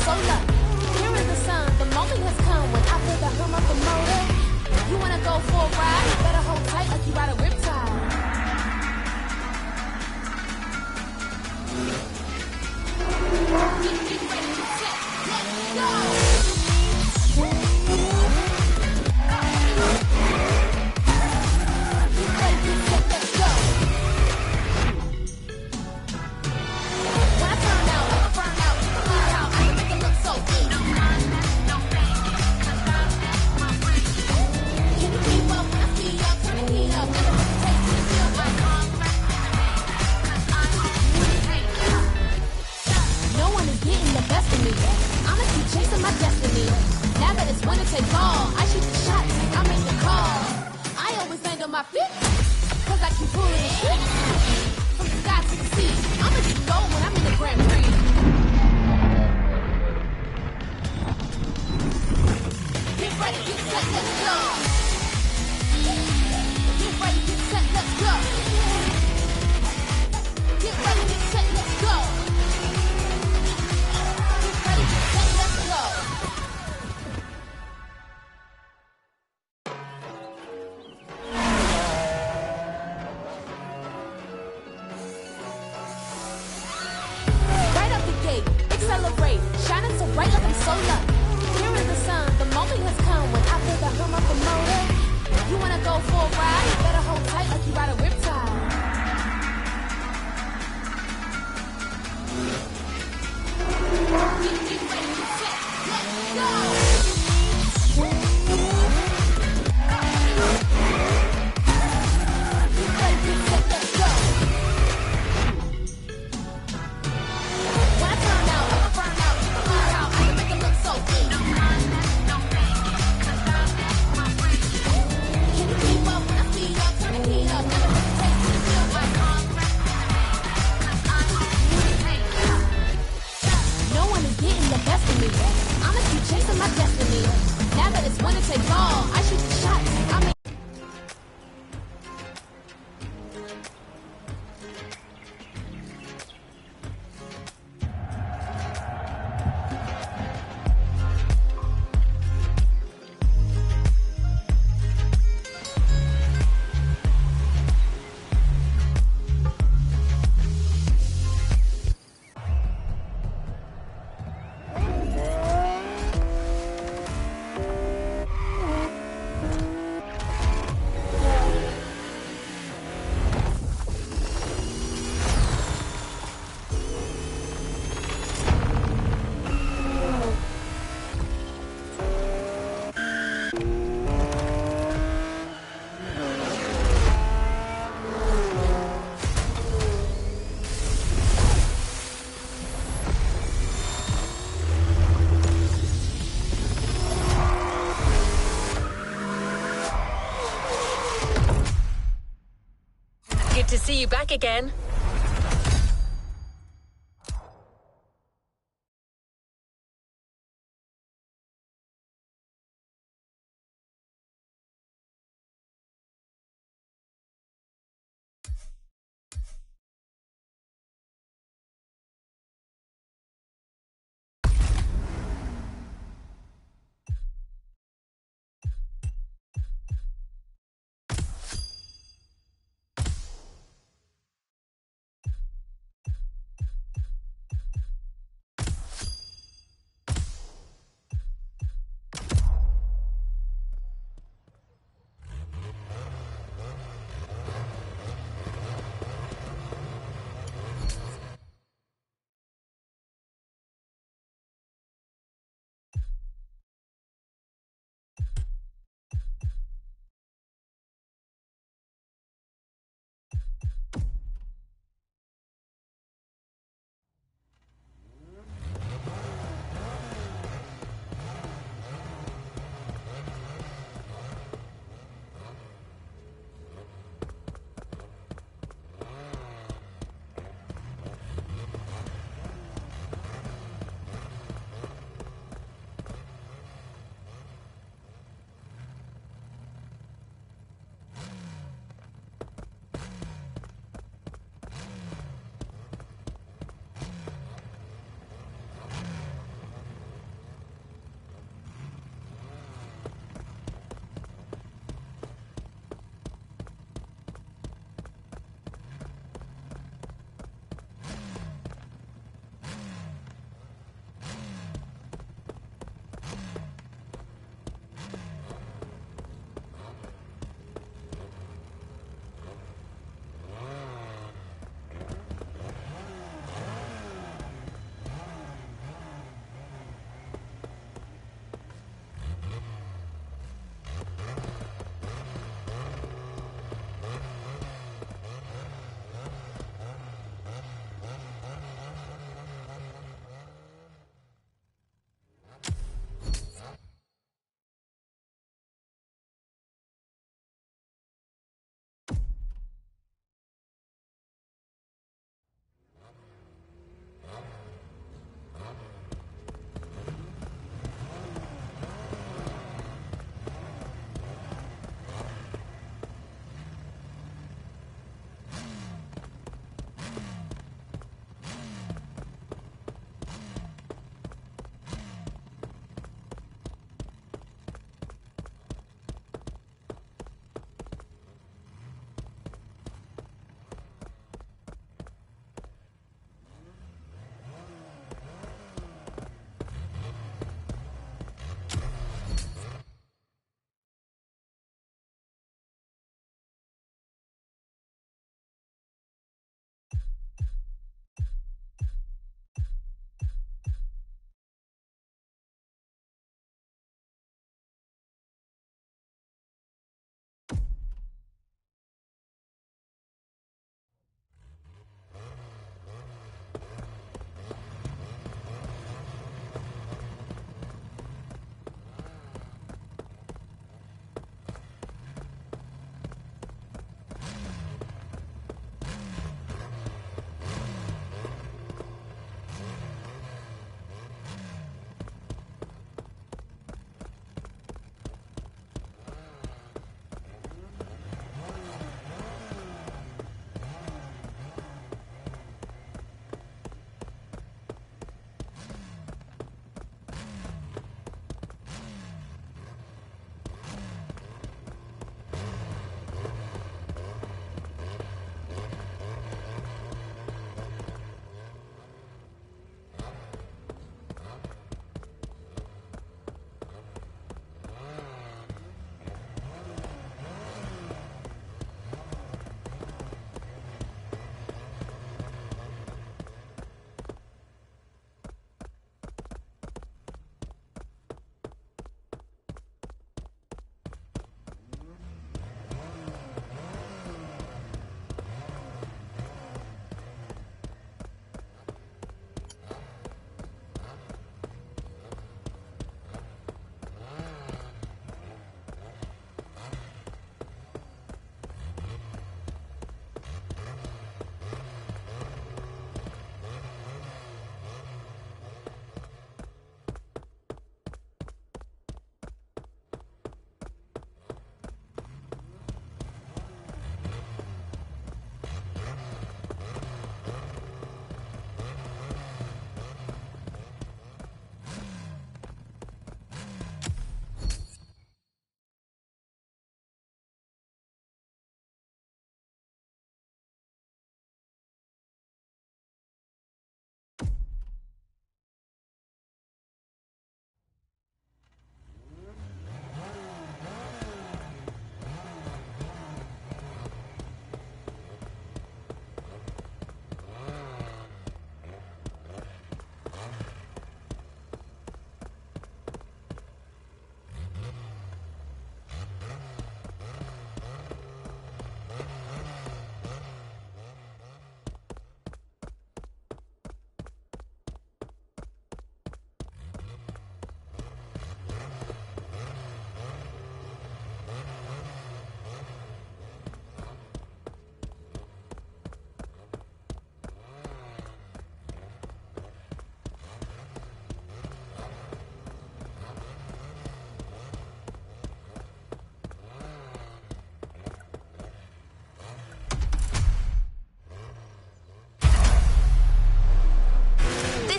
so lucky. Here is the sun, the moment has come when I feel the hum of the motor. You wanna go for a ride? Better hold tight like you ride a riptide. Get ready, get set, let's go! My feet, cause I keep pulling the shit from the sky to the sea. I'ma just go when I'm in the Grand Prix. Get ready, get set, let's go. Get ready, get set, let's go. Get ready, get set, let's go. Get ready, get set, let's go. Accelerate, shining so bright like I'm so lucky. Here is the sun, the moment has come when I feel the hum of the motor. You wanna go for a ride? Better hold tight like you ride a riptide. Get ready, get set, let's go! I'ma keep chasing my destiny. Now that it's winner take all, I shoot the shots. I mean Good to see you back again.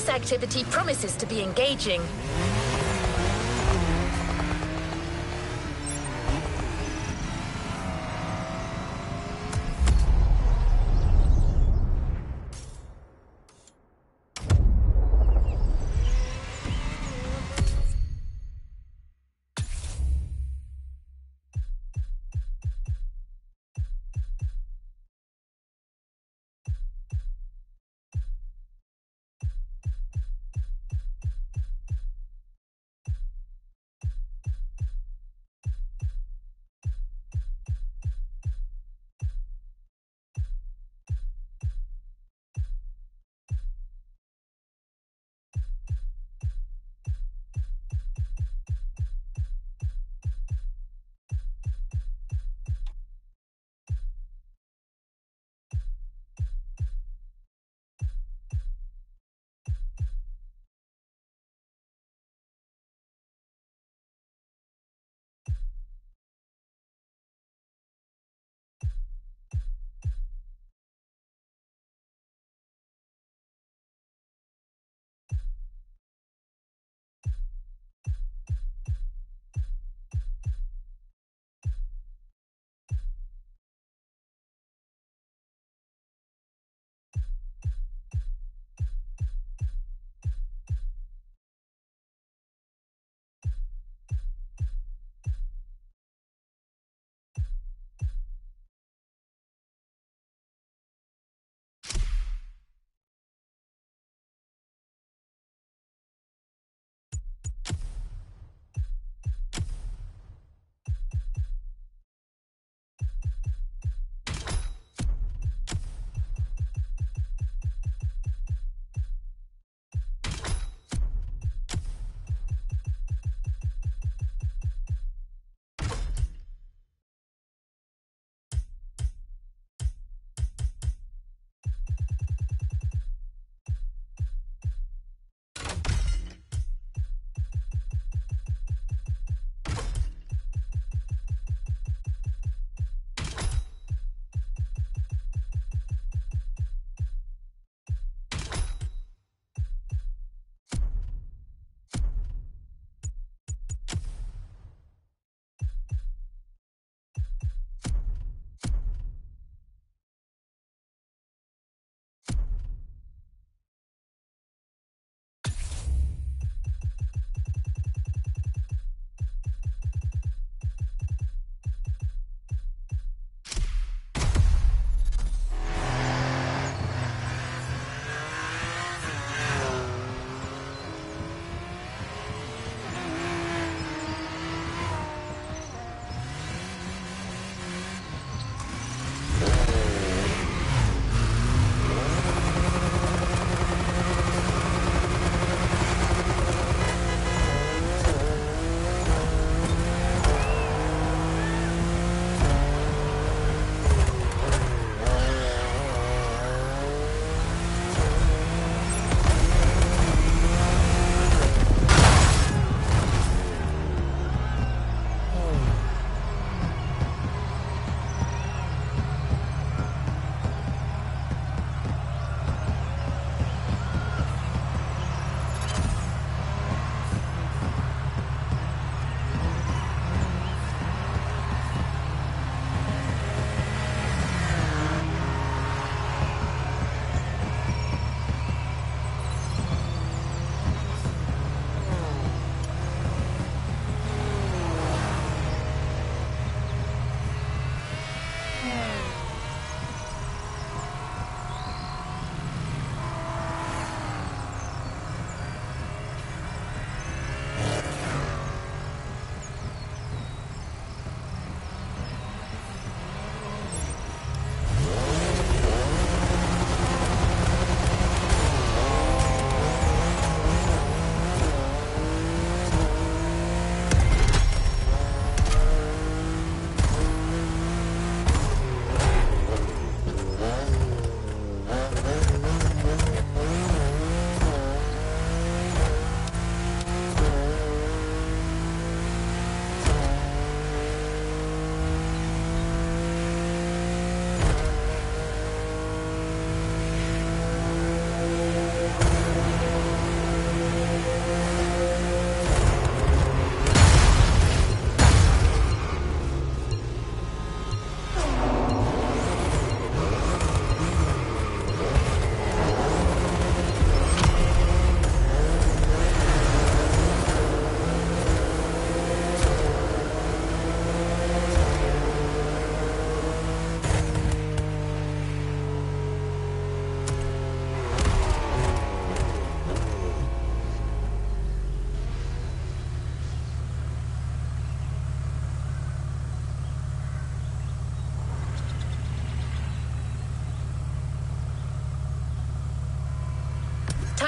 This activity promises to be engaging.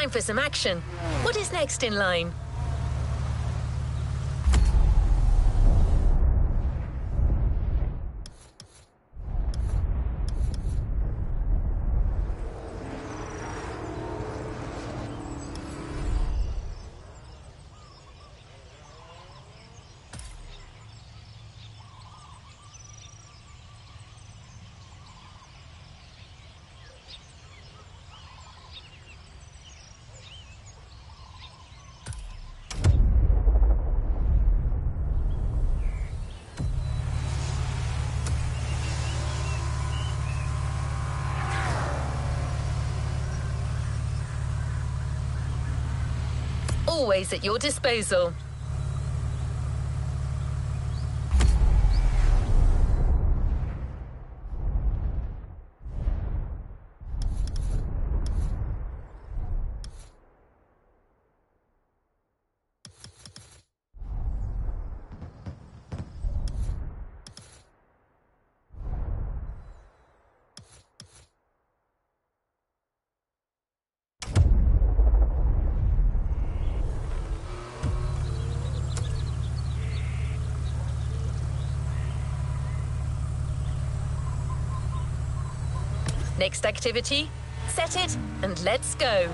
time for some action. What is next in line? Always at your disposal. Next activity, set it and let's go.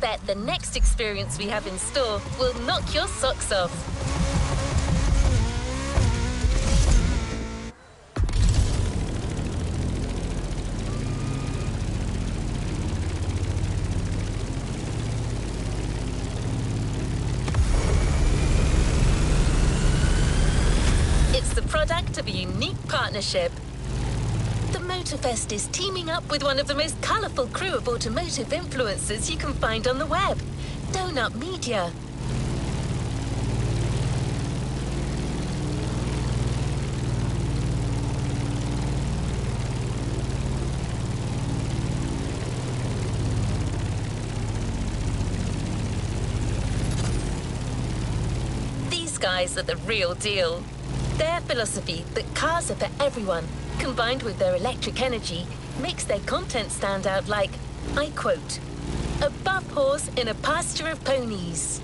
bet the next experience we have in store will knock your socks off. It's the product of a unique partnership. The MotorFest is teaming up with one of the most colourful crew of automotive influencers you can find on the web, Donut Media. These guys are the real deal. Their philosophy that cars are for everyone, combined with their electric energy, makes their content stand out like, I quote, a buff horse in a pasture of ponies.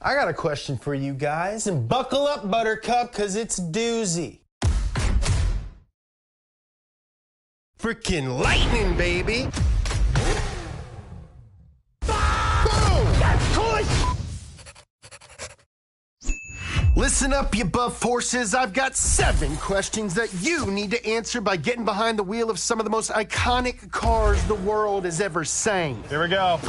I got a question for you guys, and buckle up, Buttercup, because it's a doozy. Freaking lightning, baby! Listen up, you buff horses. I've got 7 questions that you need to answer by getting behind the wheel of some of the most iconic cars the world has ever seen. Here we go.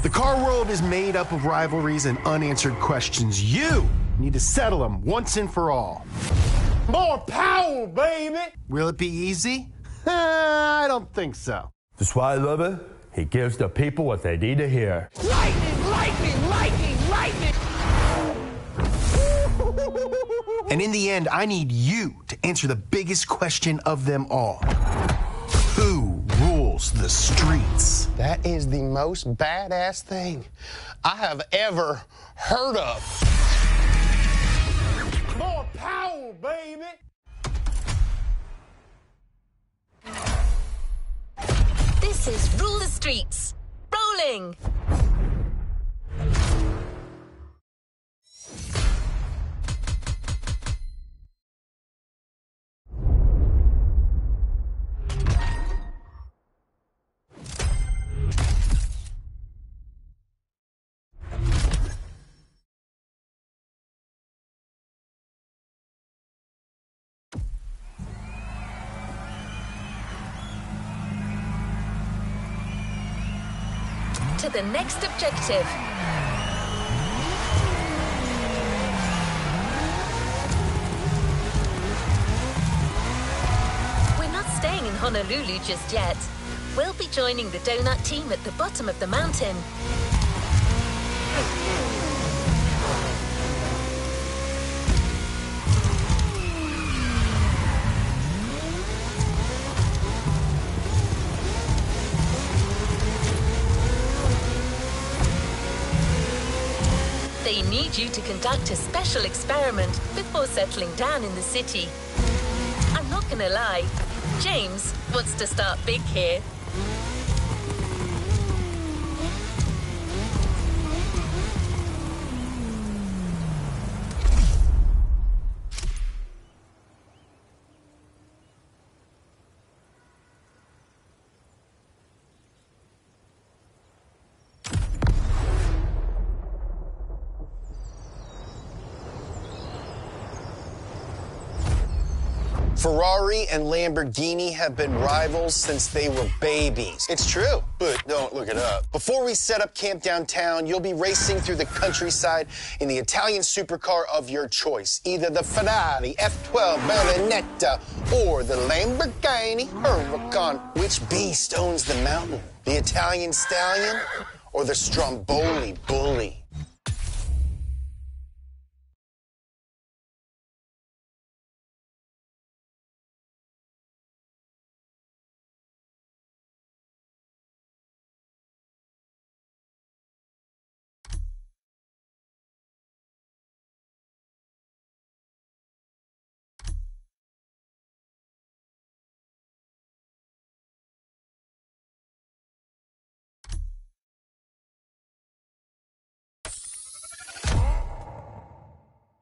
The car world is made up of rivalries and unanswered questions. You need to settle them once and for all. More power, baby! Will it be easy? I don't think so. That's why I love it. He gives the people what they need to hear. Lightning, lightning, lightning, lightning! And in the end, I need you to answer the biggest question of them all. Who rules rules the streets. That is the most badass thing I have ever heard of. More power, baby! This is Rule the Streets. Rolling! To the next objective. We're not staying in Honolulu just yet. We'll be joining the donut team at the bottom of the mountain. They need you to conduct a special experiment before settling down in the city. I'm not gonna lie, James wants to start big here. Ferrari and Lamborghini have been rivals since they were babies. It's true, but don't look it up. Before we set up camp downtown, you'll be racing through the countryside in the Italian supercar of your choice. Either the Ferrari F12 Berlinetta or the Lamborghini Huracan. Which beast owns the mountain? The Italian Stallion or the Stromboli Bully?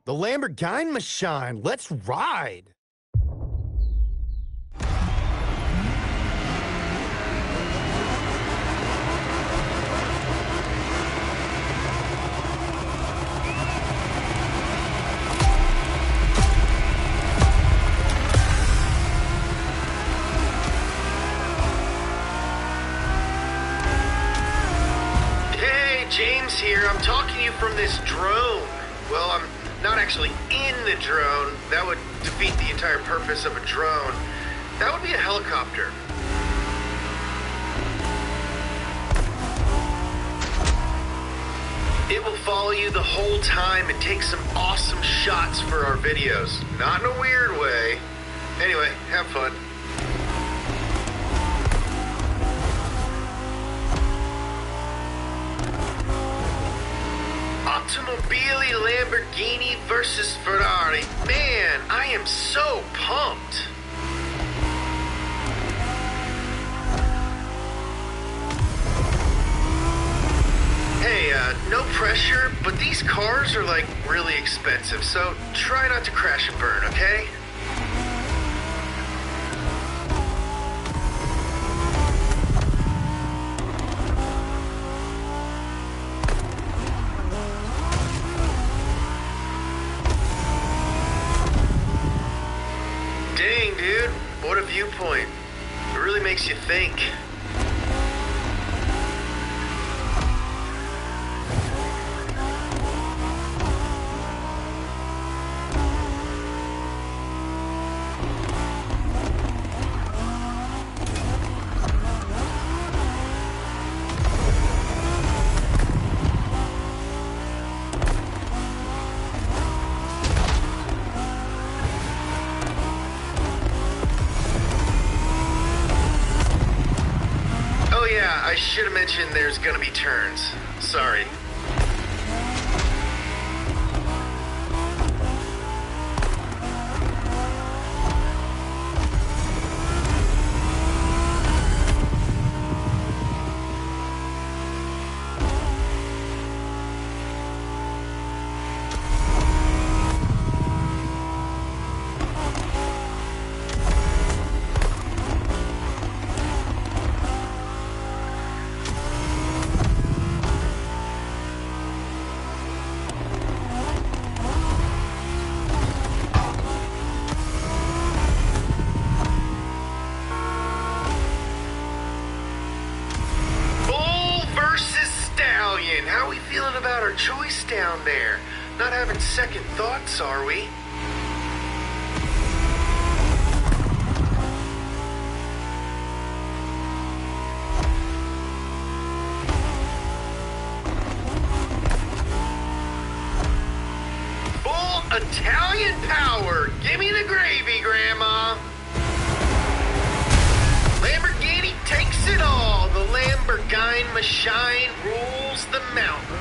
The Lamborghini machine. Let's ride. Hey, James here. I'm talking to you from this drone. Well, I'm not actually in the drone. That would defeat the entire purpose of a drone. That would be a helicopter. It will follow you the whole time and take some awesome shots for our videos. Not in a weird way. Anyway, have fun. Automobili Lamborghini versus Ferrari. Man, I am so pumped. Hey, no pressure, but these cars are like really expensive, so try not to crash and burn, okay? Dang, dude, what a viewpoint. It really makes you think. mention there's gonna be turns. Sorry. How are we feeling about our choice down there? Not having second thoughts, are we? Full Italian power! Give me the gravy, Grandma! Lamborghini takes it all! The Lamborghini machine rules the mountains.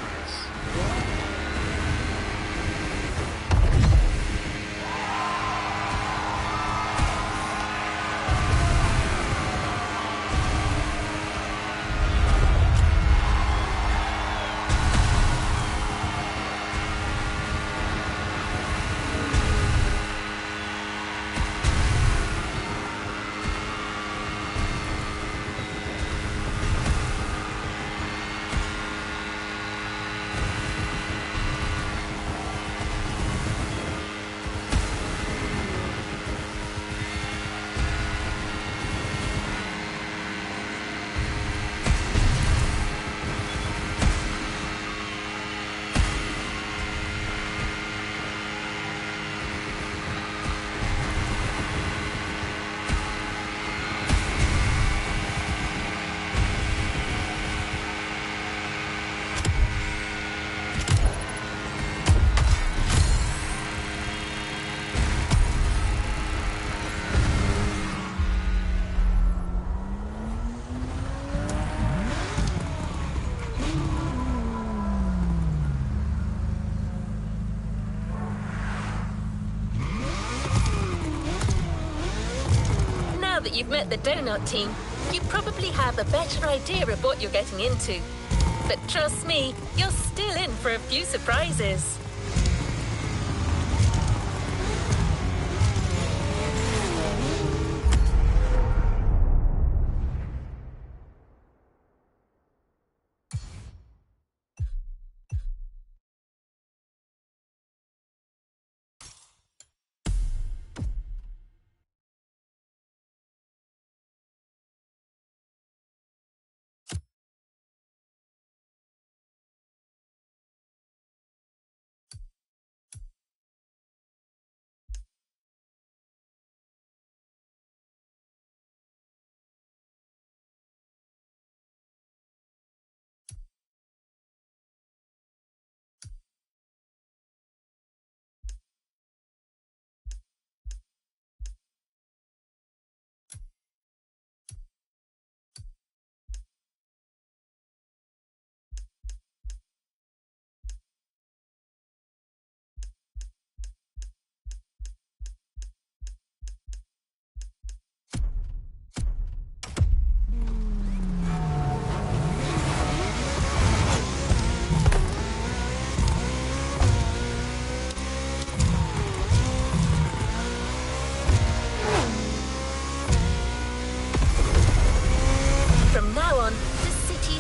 Now that you've met the donut team, you probably have a better idea of what you're getting into. But trust me, you're still in for a few surprises.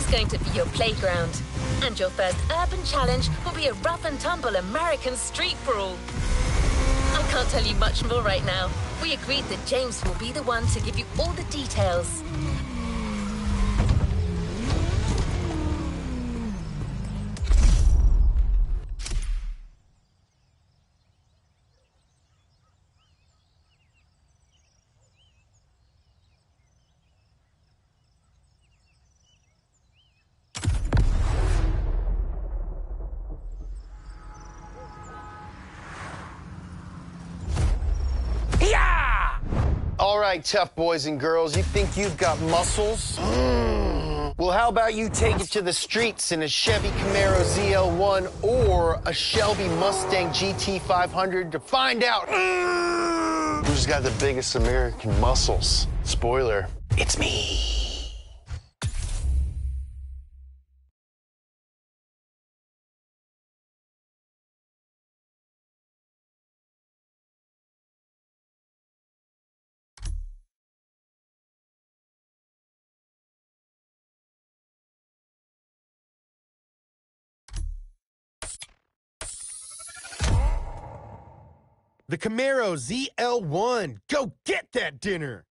Going to be your playground. And your first urban challenge will be a rough and tumble American street brawl. I can't tell you much more right now. We agreed that James will be the one to give you all the details. All right, tough boys and girls, you think you've got muscles? Well, how about you take it to the streets in a Chevy Camaro ZL1 or a Shelby Mustang GT500 to find out who's got the biggest American muscles. Spoiler, it's me. The Camaro ZL1. Go get that dinner.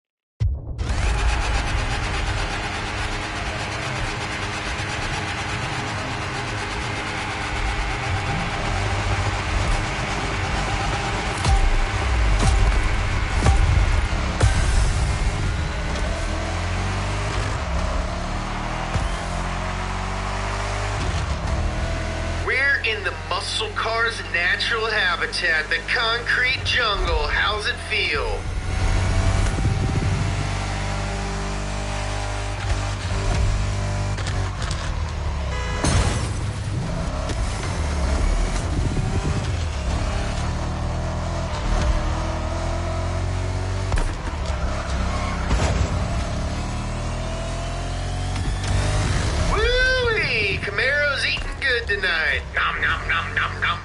In the muscle car's natural habitat, the concrete jungle. How's it feel? Woo-wee! Camaro's eating good tonight. Nom, nom, nom, nom, nom.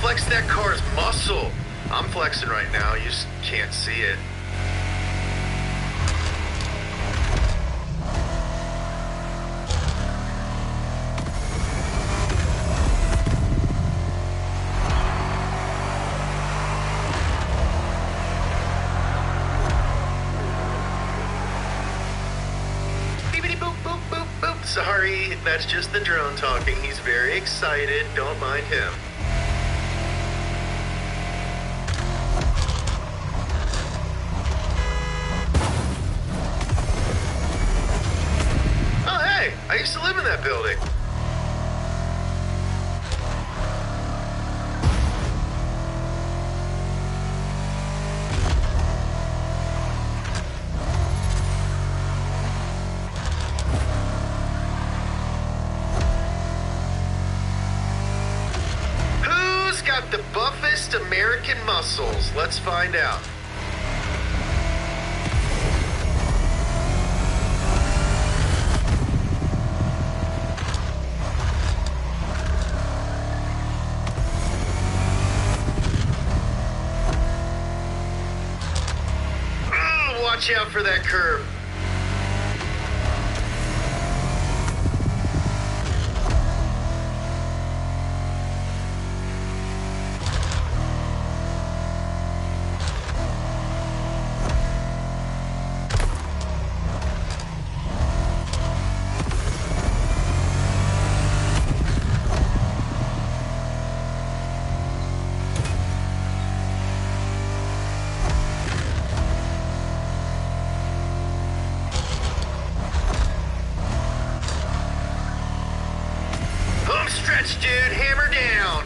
Flex that car's muscle. I'm flexing right now, you just can't see it. Beepity boop boop boop boop. Sorry, that's just the drone talking. He's very excited. Don't mind him. I used to live in that building. Who's got the buffest American muscles? Let's find out. Watch out for that curve. Stretch, dude, hammer down.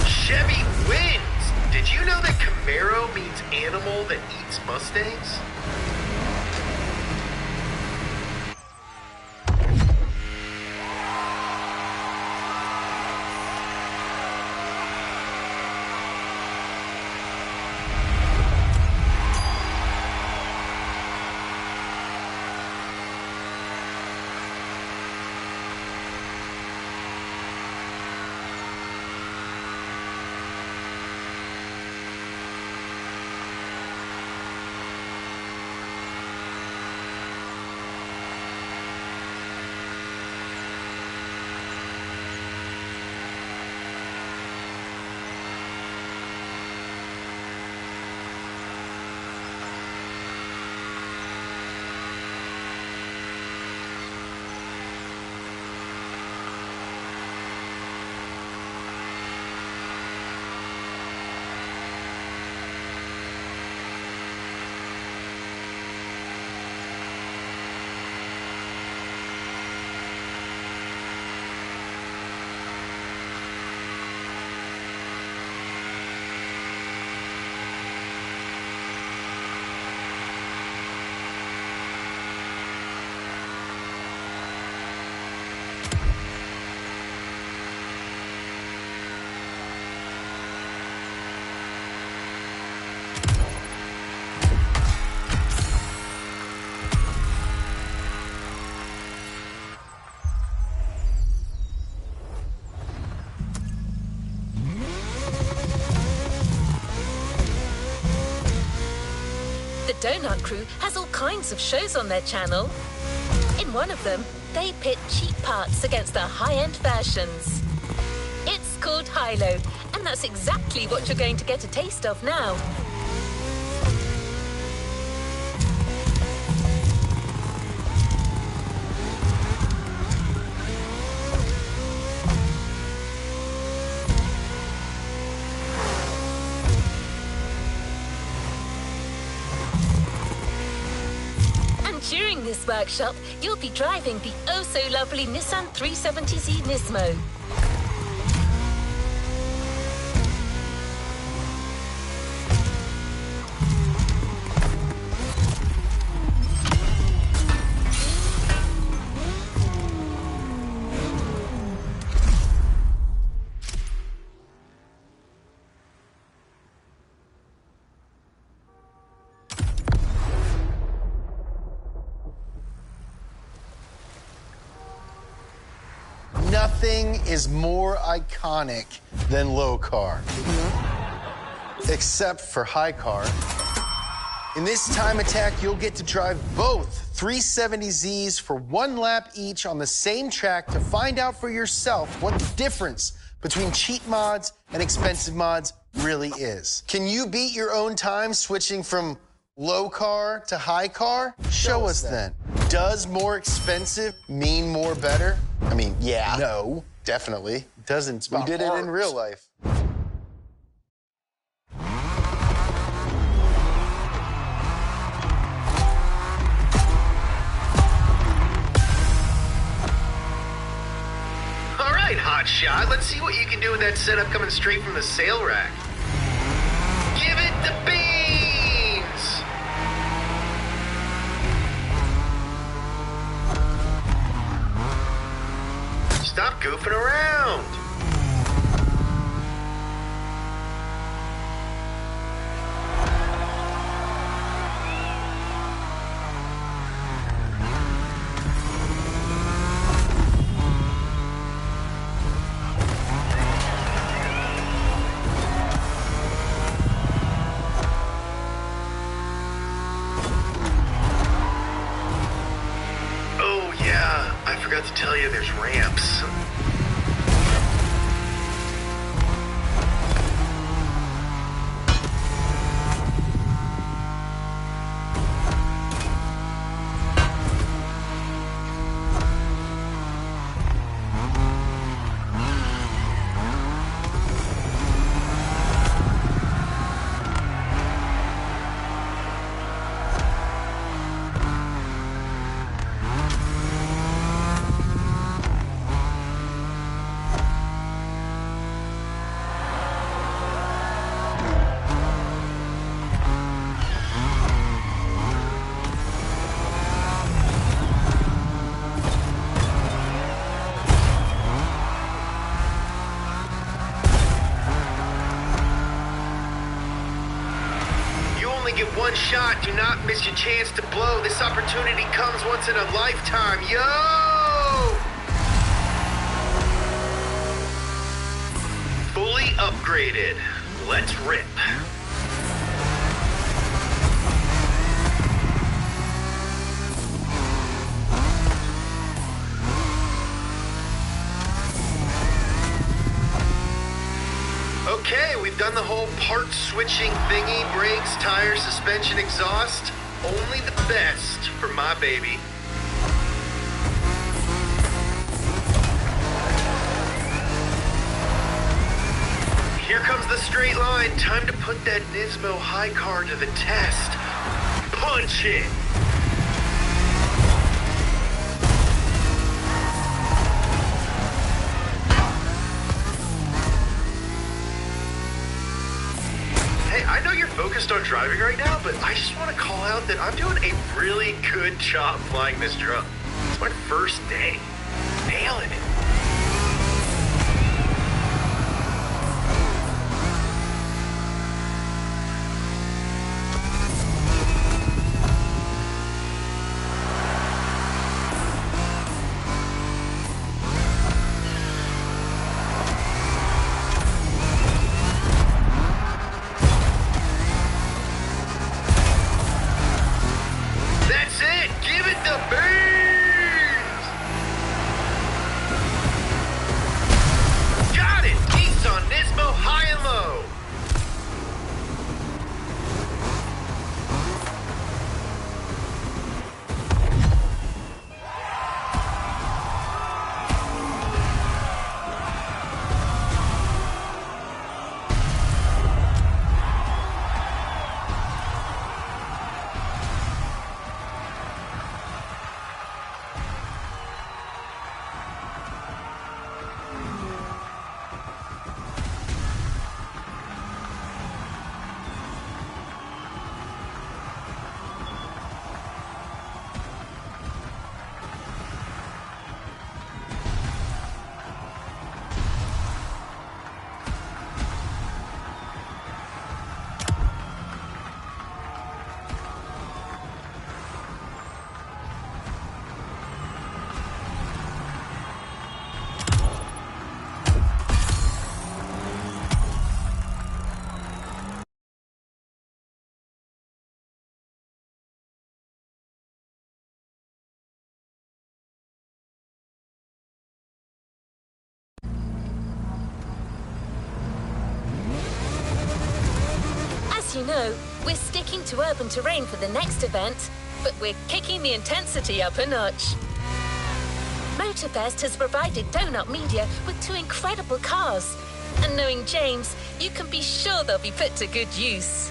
Chevy wins. Did you know that Camaro means animal that eats Mustangs? Donut Crew has all kinds of shows on their channel. In one of them, they pit cheap parts against the high-end versions. It's called Hilo, and that's exactly what you're going to get a taste of now. During this workshop, you'll be driving the oh-so-lovely Nissan 370Z Nismo. Nothing is more iconic than low car. Except for high car. In this time attack, you'll get to drive both 370Zs for 1 lap each on the same track to find out for yourself what the difference between cheap mods and expensive mods really is. Can you beat your own time switching from low car to high car? Show us then. Does more expensive mean more better? I mean, yeah. No, definitely. Doesn't. We did it in real life. All right, hotshot. Let's see what you can do with that setup coming straight from the sale rack. Give it the beans! Stop goofing around. Oh yeah, I forgot to tell you there's ramps. Get one shot. Do not miss your chance to blow. This opportunity comes once in a lifetime. Yo! Fully upgraded. Let's rip. Okay, we've done the whole part switching thingy, brakes, tires, suspension, exhaust. Only the best for my baby. Here comes the straight line. Time to put that Nismo high car to the test. Punch it! I know you're focused on driving right now, but I just want to call out that I'm doing a really good job flying this drone. It's my first day. Nailing it. know, we're sticking to urban terrain for the next event, but we're kicking the intensity up a notch. MotorFest has provided Donut Media with 2 incredible cars. And knowing James, you can be sure they'll be put to good use.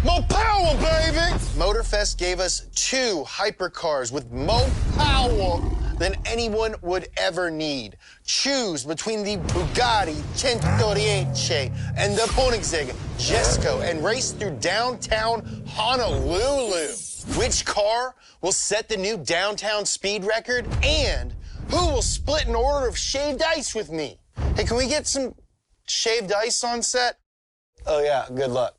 More power, baby! MotorFest gave us 2 hypercars with more power than anyone would ever need. Choose between the Bugatti 138 and the Koenigsegg Jesko and race through downtown Honolulu. Which car will set the new downtown speed record, and who will split an order of shaved ice with me? Hey, can we get some shaved ice on set? Oh yeah, good luck.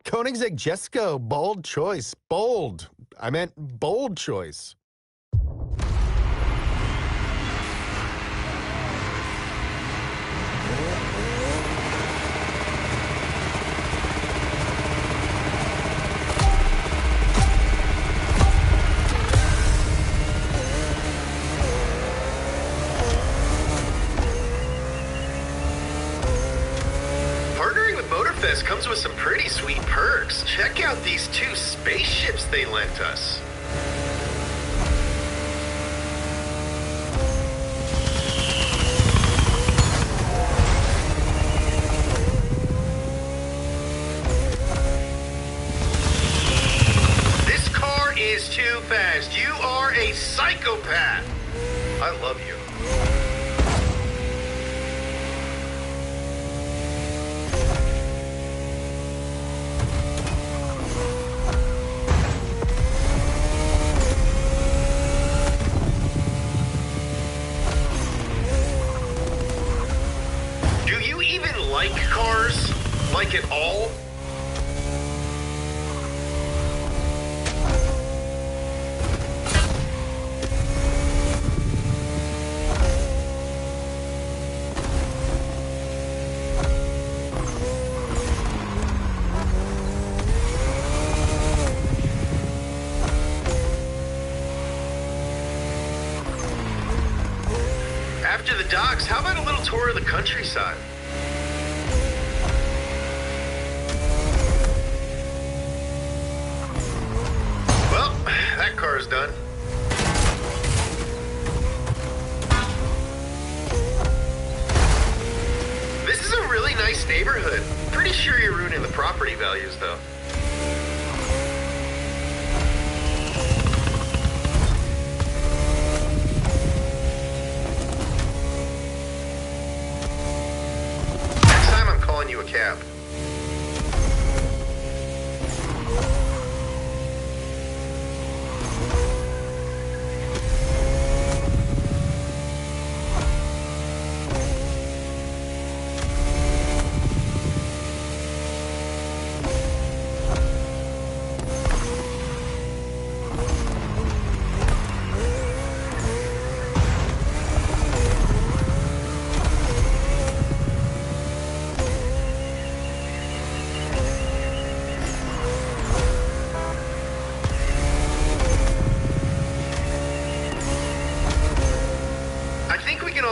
Koenigsegg Jesko, bold choice. Bold. I meant bold choice. Comes with some pretty sweet perks. Check out these 2 spaceships they lent us. This car is too fast. You are a psychopath. I love you. Like cars? Like it all? the docks. How about a little tour of the countryside? Well, that car's done. This is a really nice neighborhood. Pretty sure you're ruining the property values, though. Next time I'm calling you a cab.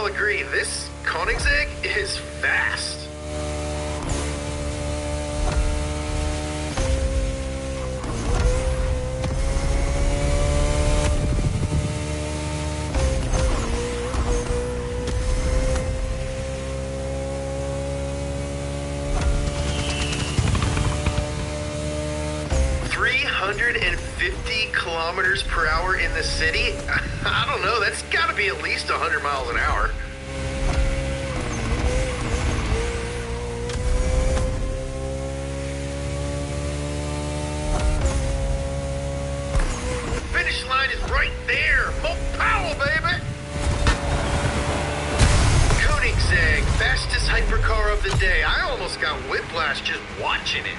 Agree, this Koenigsegg is fast. Kilometers per hour in the city? I don't know, that's gotta be at least 100 miles an hour. Finish line is right there. More power, baby! Koenigsegg, fastest hypercar of the day. I almost got whiplash just watching it.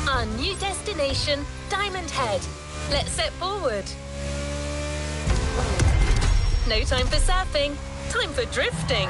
Our new destination, Diamond Head. Let's set forward. No time for surfing, time for drifting.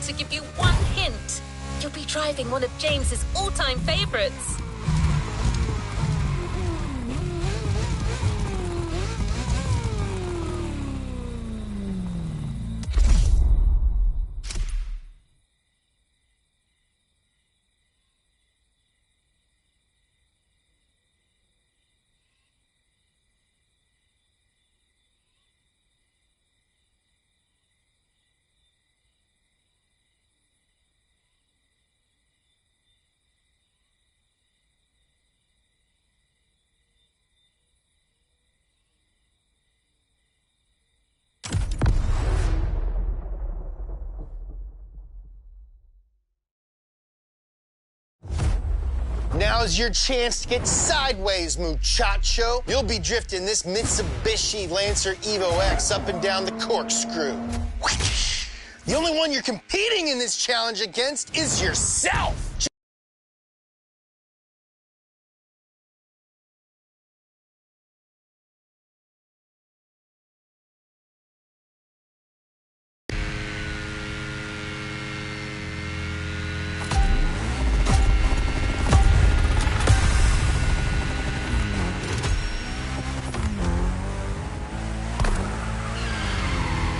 To give you one hint, you'll be driving one of James's all-time favorites. Now's your chance to get sideways, muchacho. You'll be drifting this Mitsubishi Lancer Evo X up and down the corkscrew. The only one you're competing in this challenge against is yourself.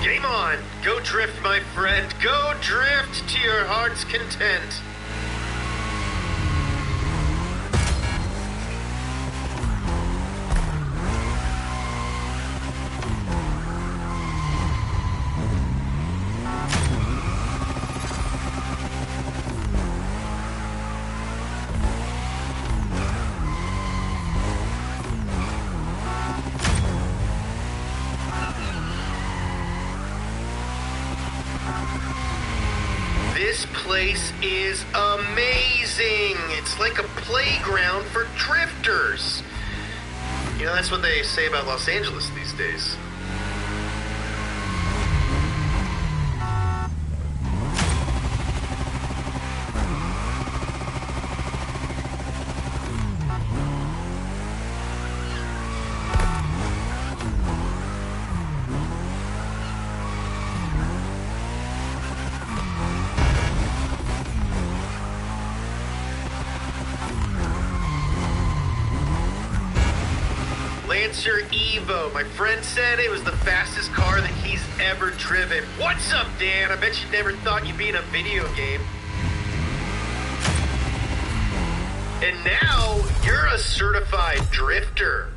Game on! Go drift, my friend. Go drift to your heart's content. This place is amazing. It's like a playground for drifters. You know, that's what they say about Los Angeles these days. Lancer Evo. My friend said it was the fastest car that he's ever driven. What's up, Dan? I bet you never thought you'd be in a video game. And now you're a certified drifter.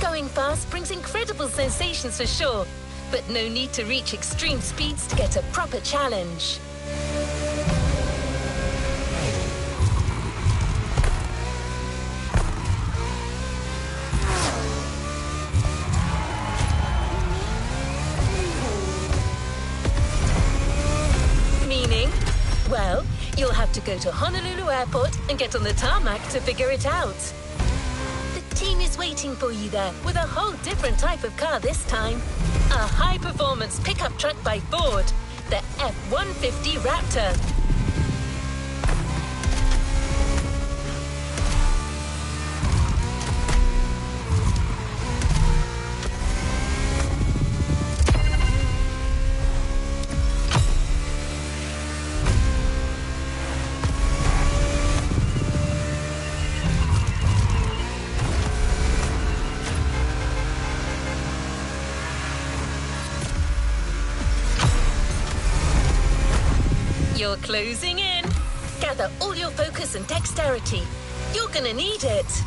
Going fast brings incredible sensations for sure, but no need to reach extreme speeds to get a proper challenge. Meaning? Well, you'll have to go to Honolulu Airport and get on the tarmac to figure it out. The team is waiting for you there with a whole different type of car this time. A high-performance pickup truck by Ford, the F-150 Raptor. You're closing in. Gather all your focus and dexterity. You're gonna need it.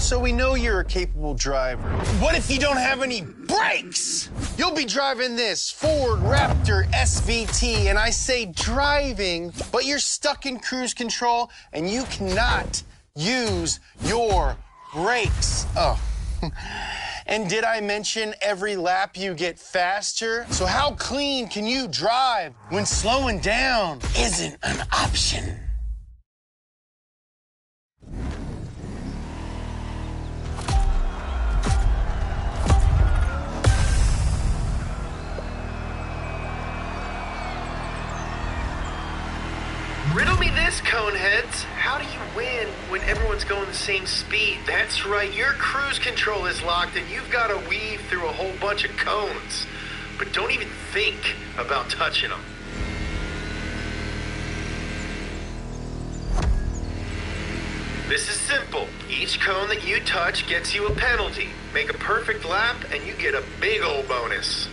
So we know you're a capable driver. What if you don't have any brakes? You'll be driving this Ford Raptor SVT, and I say driving, but you're stuck in cruise control, and you cannot use your brakes. Oh. And did I mention every lap you get faster? So how clean can you drive when slowing down isn't an option? Riddle me this, coneheads. How do you win when everyone's going the same speed? That's right, your cruise control is locked and you've got to weave through a whole bunch of cones. But don't even think about touching them. This is simple. Each cone that you touch gets you a penalty. Make a perfect lap and you get a big old bonus.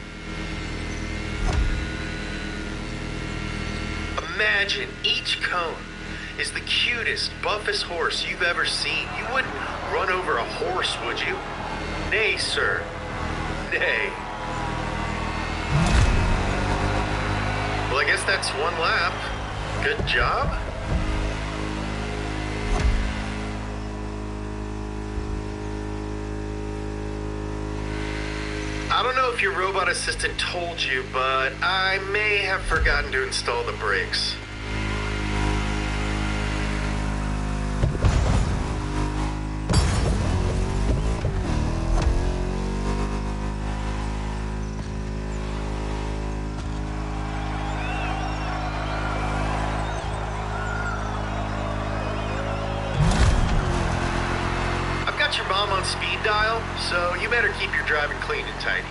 Imagine each cone is the cutest, buffest horse you've ever seen. You wouldn't run over a horse, would you? Nay, sir. Nay. Well, I guess that's one lap. Good job. I don't know if your robot assistant told you, but I may have forgotten to install the brakes. I've got your mom on speed dial, so you better keep your driving clean and tidy.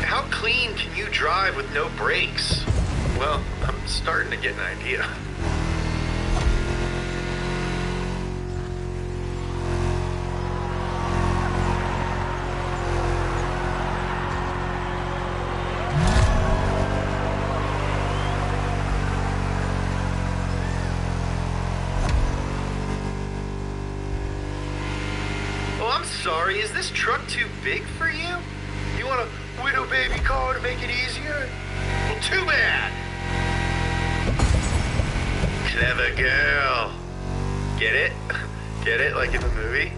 How clean can you drive with no brakes? Well, I'm starting to get an idea. Oh, I'm sorry, is this truck too big for you? You want a widow baby car to make it easier? Well, too bad. Clever girl. Get it? Get it like in the movie?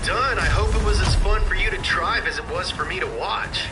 Done. I hope it was as fun for you to drive as it was for me to watch.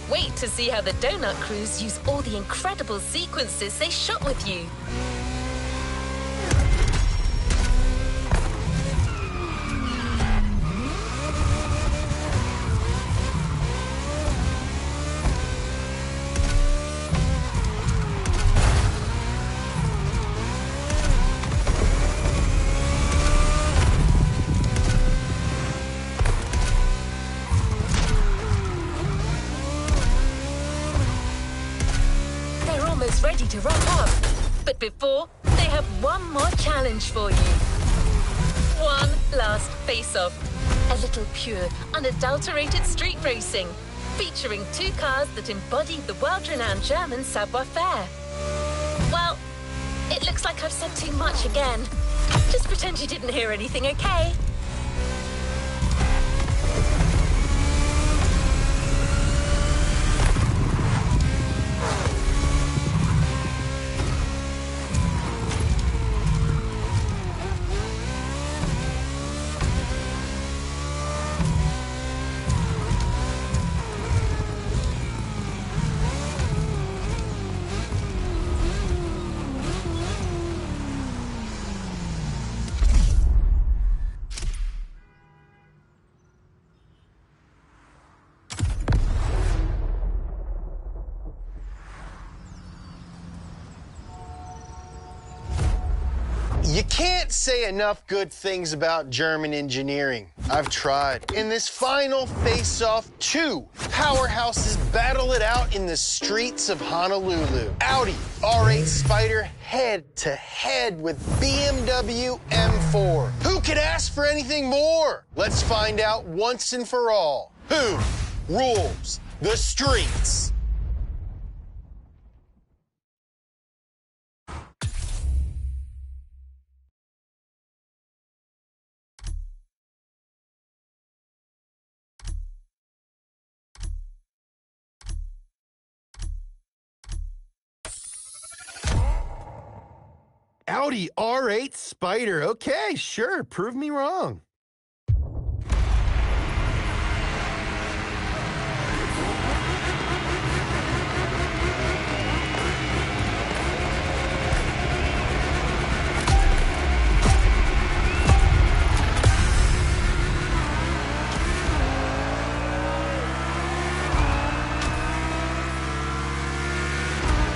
wait to see how the donut crews use all the incredible sequences they shot with you. Ready to wrap up. But before, they have one more challenge for you. One last face-off. A little pure, unadulterated street racing, featuring two cars that embody the world-renowned German savoir-faire. Well, it looks like I've said too much again. Just pretend you didn't hear anything, okay? You can't say enough good things about German engineering. I've tried. In this final face-off, two powerhouses battle it out in the streets of Honolulu. Audi R8 Spider head-to-head with BMW M4. Who could ask for anything more? Let's find out once and for all. Who rules the streets? Audi R8 Spider. Okay, sure. Prove me wrong.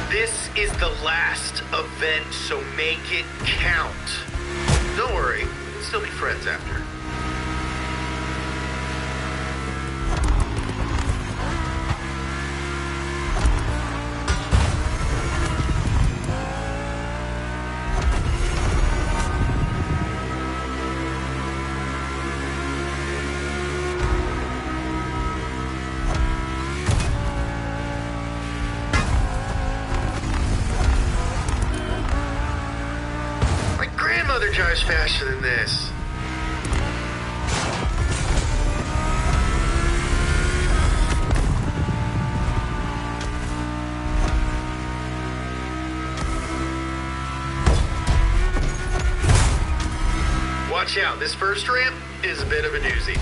This is the last event, so make it count. Don't worry, we can still be friends after. Grandmother drives faster than this. Watch out, this first ramp is a bit of a doozy.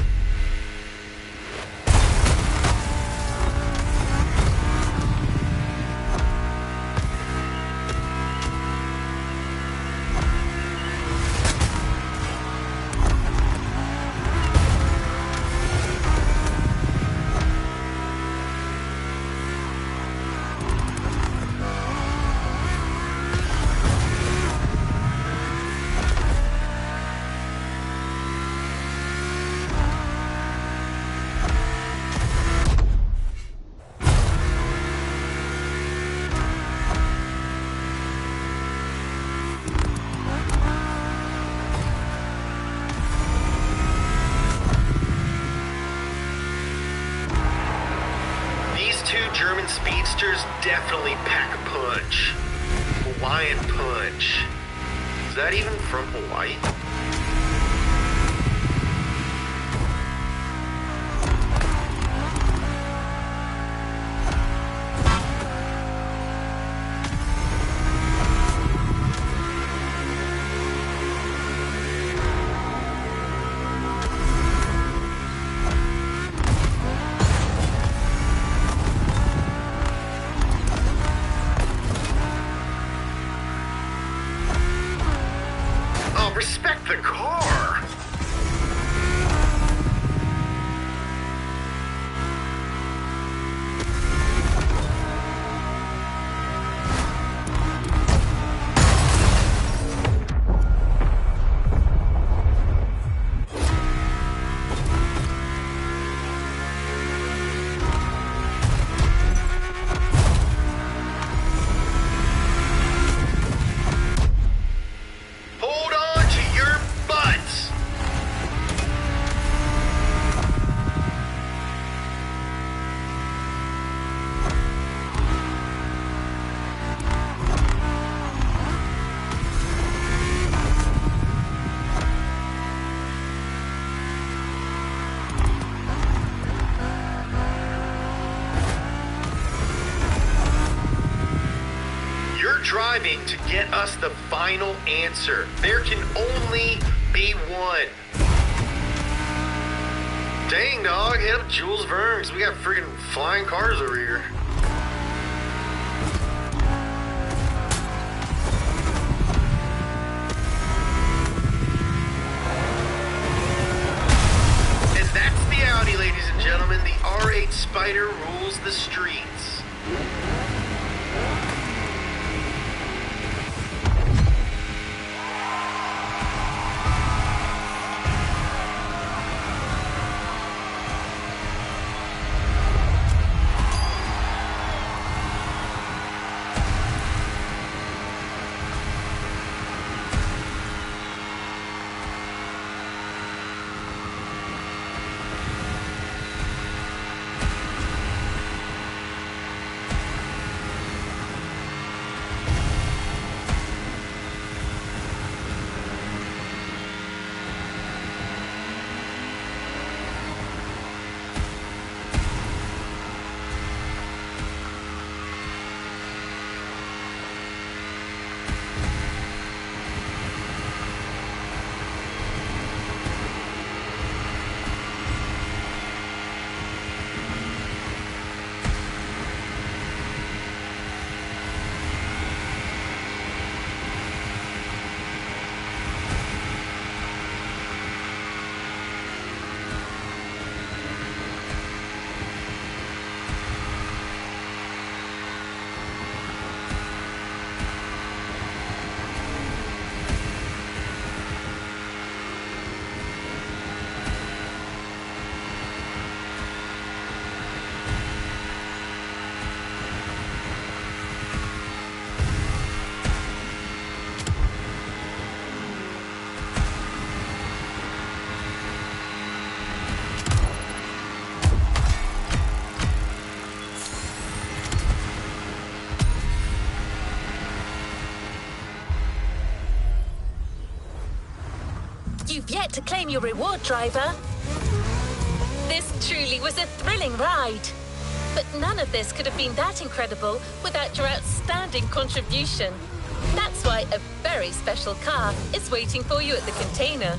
German speedsters definitely pack a punch. Hawaiian punch. Is that even from Hawaii? Respect the car. Hold on to your butts. You're driving to get us the final answer. There can only be one. Dang, dog, hit up Jules Verne, 'cause we got friggin' flying cars over here. And that's the Audi, ladies and gentlemen. The R8 Spider rules the streets. You've yet to claim your reward, driver. This truly was a thrilling ride. But none of this could have been that incredible without your outstanding contribution. That's why a very special car is waiting for you at the container.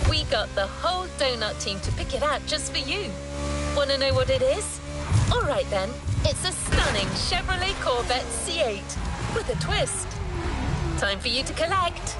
We got the whole donut team to pick it out just for you. Want to know what it is? All right then, it's a stunning Chevrolet Corvette C8 with a twist. Time for you to collect.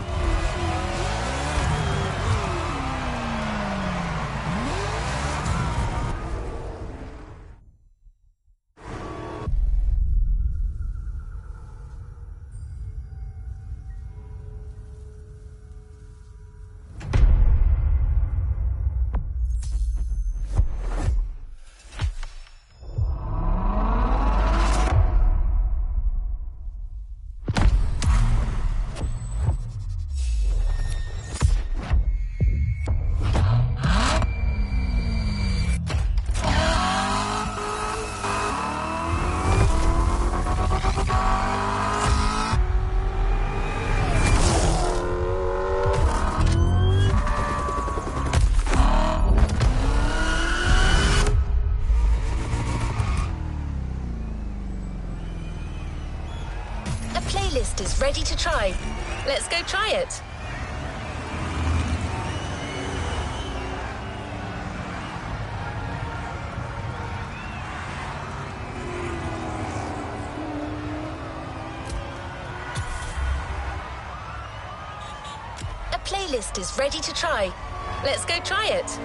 Playlist is ready to try. Let's go try it. playlist is ready to try. Let's go try it.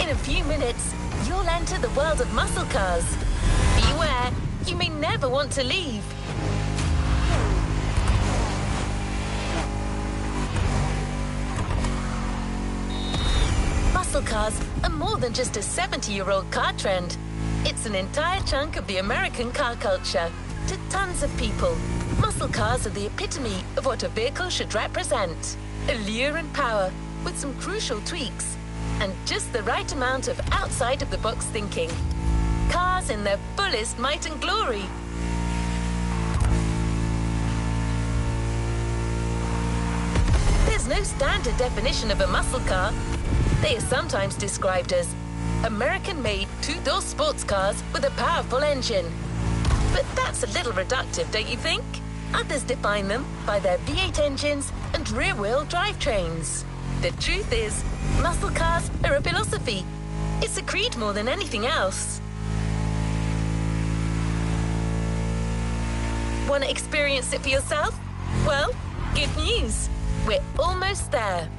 In a few minutes, you'll enter the world of muscle cars. Beware, you may never want to leave. Muscle cars are more than just a 70-year-old car trend. It's an entire chunk of the American car culture. To tons of people, muscle cars are the epitome of what a vehicle should represent. Allure and power, with some crucial tweaks, and just the right amount of outside-of-the-box thinking. Cars in their fullest might and glory. There's no standard definition of a muscle car. They are sometimes described as American-made two-door sports cars with a powerful engine. But that's a little reductive, don't you think? Others define them by their V8 engines and rear-wheel drivetrains. The truth is, muscle cars are a philosophy. It's a creed more than anything else. Want to experience it for yourself? Well, good news. We're almost there.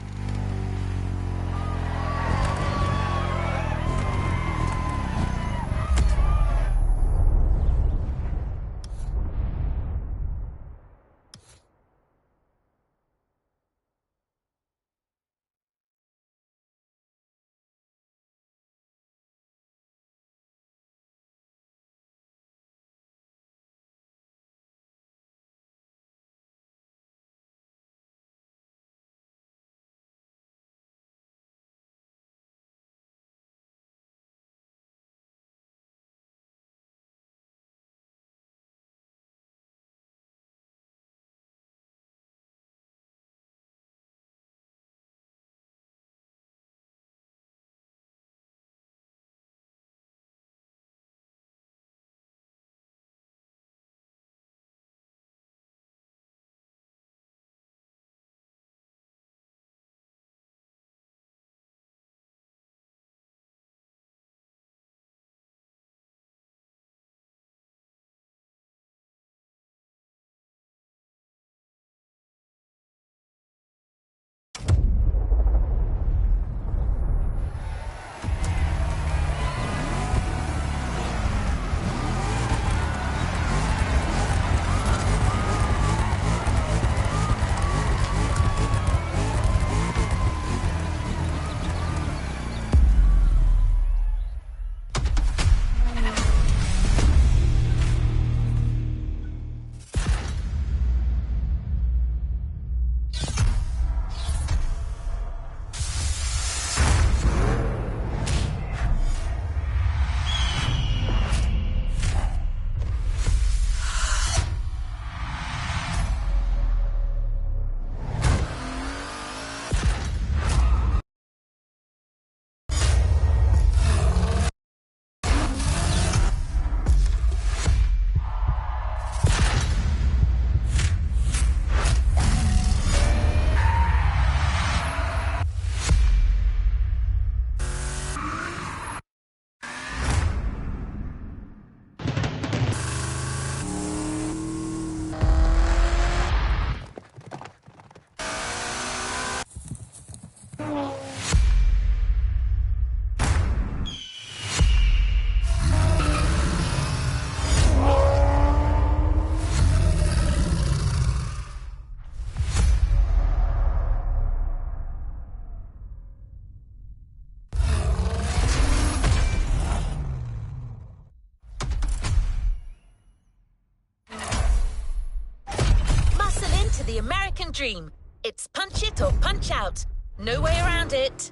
The American dream. It's punch it or punch out. No way around it.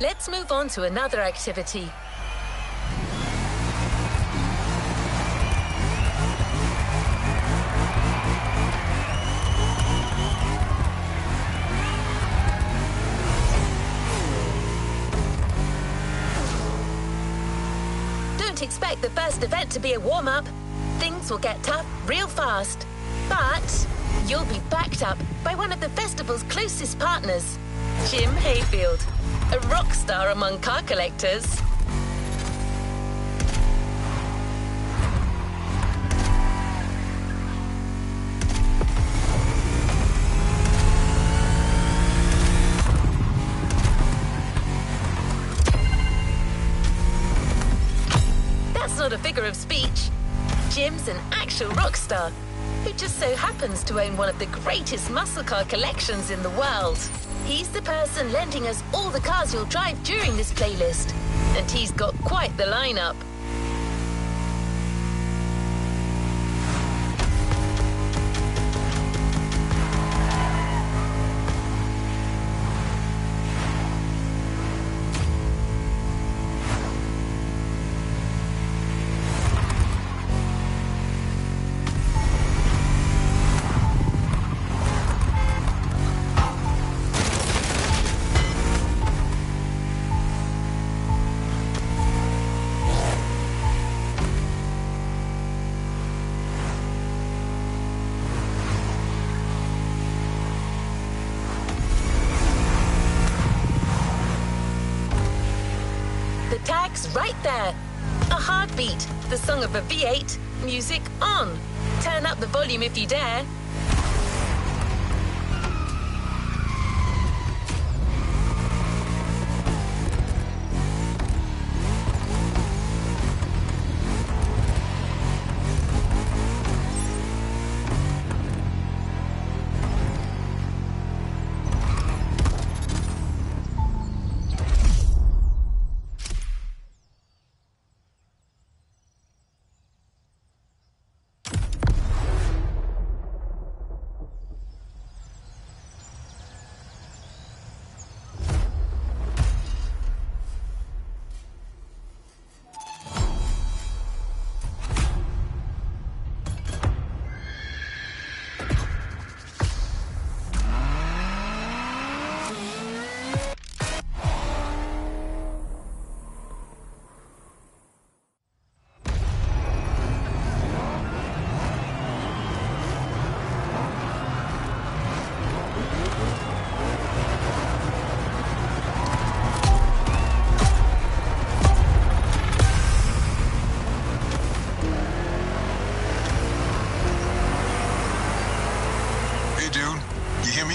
Let's move on to another activity. Don't expect the first event to be a warm-up. Things will get tough real fast. But you'll be backed up by one of the festival's closest partners, Jim Hayfield, a rock star among car collectors. That's not a figure of speech. Jim's an actual rock star who just so happens to own one of the greatest muscle car collections in the world. He's the person lending us all the cars you'll drive during this playlist, and he's got quite the lineup. Tag's right there. A heartbeat, the song of a V8, music on. Turn up the volume if you dare.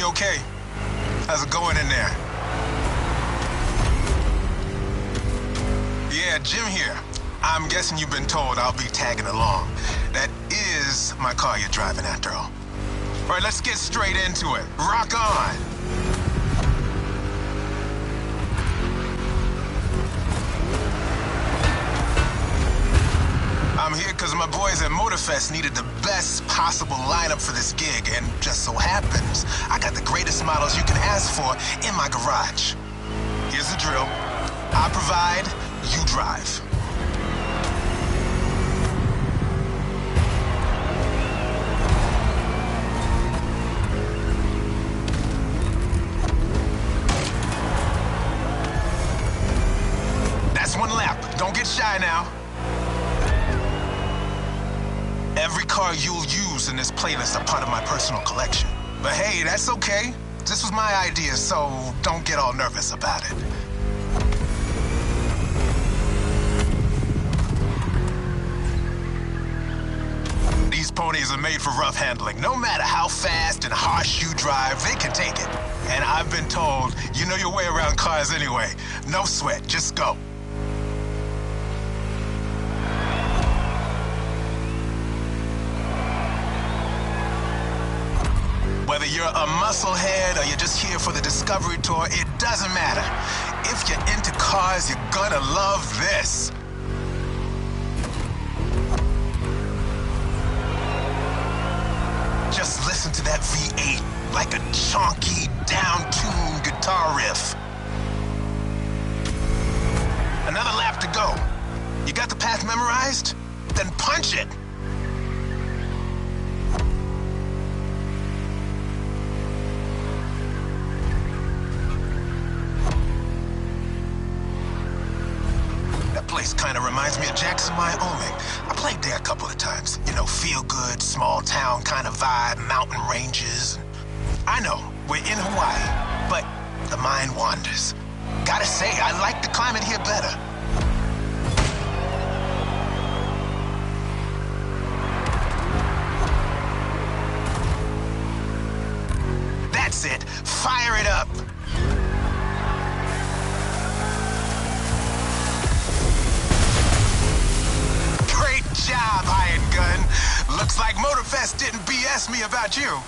Okay. How's it going in there? Yeah, Jim here. I'm guessing you've been told I'll be tagging along. That is my car you're driving after all. All right, let's get straight into it. Rock on! I'm here because my boys at MotorFest needed the best possible lineup for this gig, and just so happens, I got the greatest models you can ask for in my garage. Here's the drill. I provide, you drive. That's one lap. Don't get shy now. Every car you'll use in this playlist are part of my personal collection. But hey, that's okay. This was my idea, so don't get all nervous about it. These ponies are made for rough handling. No matter how fast and harsh you drive, they can take it. And I've been told you know your way around cars anyway. No sweat, just go. Whether you're a musclehead or you're just here for the Discovery Tour, it doesn't matter. If you're into cars, you're gonna love this. Just listen to that V8 like a chunky, down-tuned guitar riff. Punch it! That place kind of reminds me of Jackson, Wyoming. I played there a couple of times. You know, feel good, small town kind of vibe, mountain ranges. I know, we're in Hawaii, but the mind wanders. Gotta say, I like the climate here better. That's it. Fire it up. Great job, Hired Gun. Looks like MotorFest didn't BS me about you.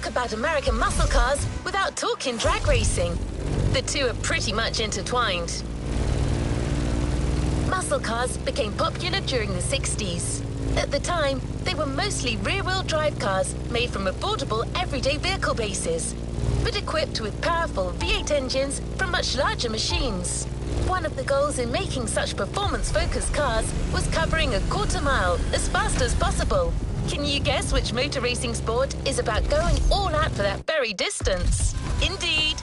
About American muscle cars without talking drag racing. The two are pretty much intertwined. Muscle cars became popular during the 60s. At the time, they were mostly rear-wheel drive cars made from affordable everyday vehicle bases, but equipped with powerful V8 engines from much larger machines. One of the goals in making such performance-focused cars was covering a quarter mile as fast as possible. Can you guess which motor racing sport is about going all out for that very distance? Indeed,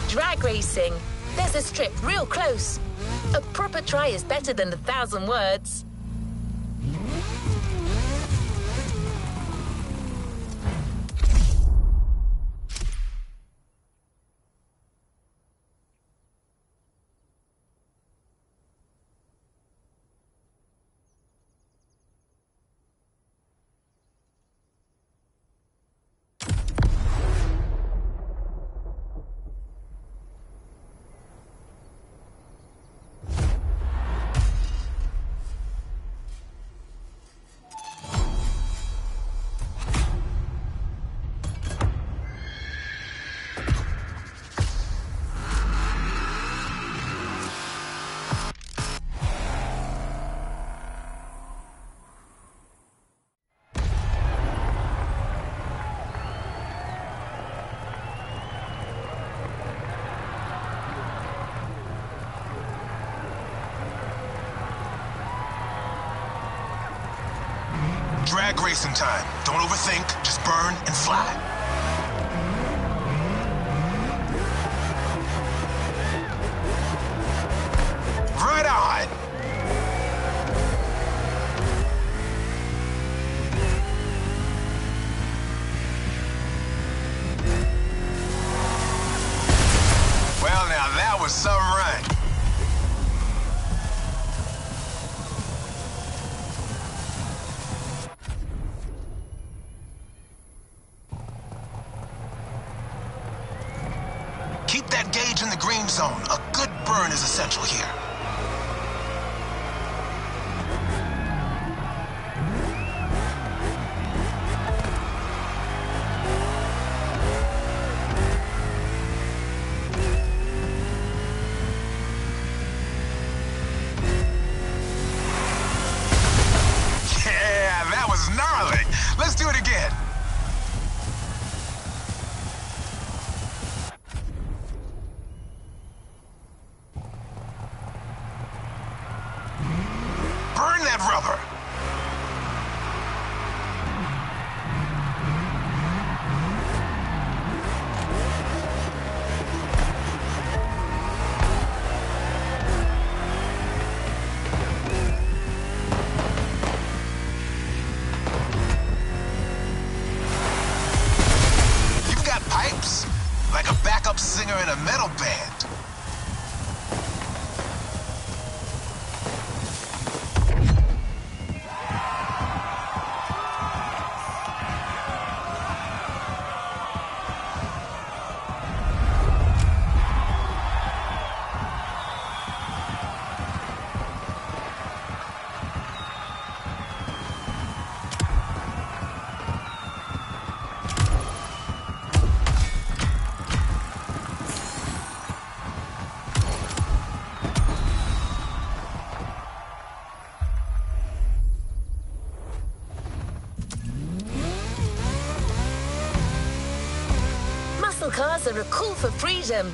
drag racing. There's a strip real close. A proper try is better than 1,000 words. Drag racing time. Don't overthink, just burn and fly. Right on! Well, now that was some run. Keep that gauge in the green zone. A good burn is essential here. Yeah, that was gnarly. Let's do it again. muscle cars are a call for freedom.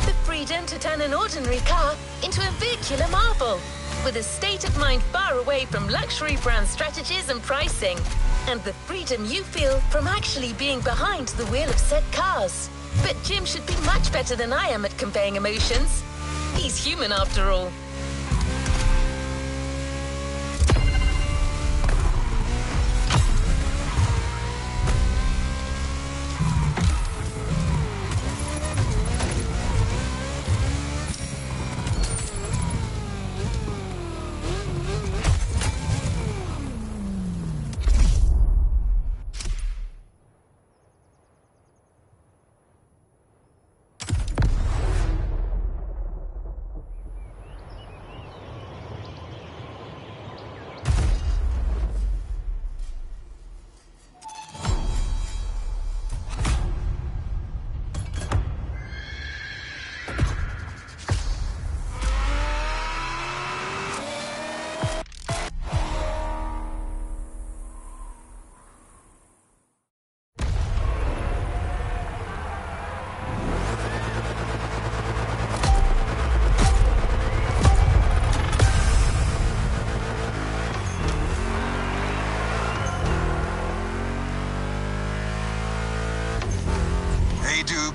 The freedom to turn an ordinary car into a vehicular marvel, with a state of mind far away from luxury brand strategies and pricing, and the freedom you feel from actually being behind the wheel of said cars. But Jim should be much better than I am at conveying emotions. He's human after all.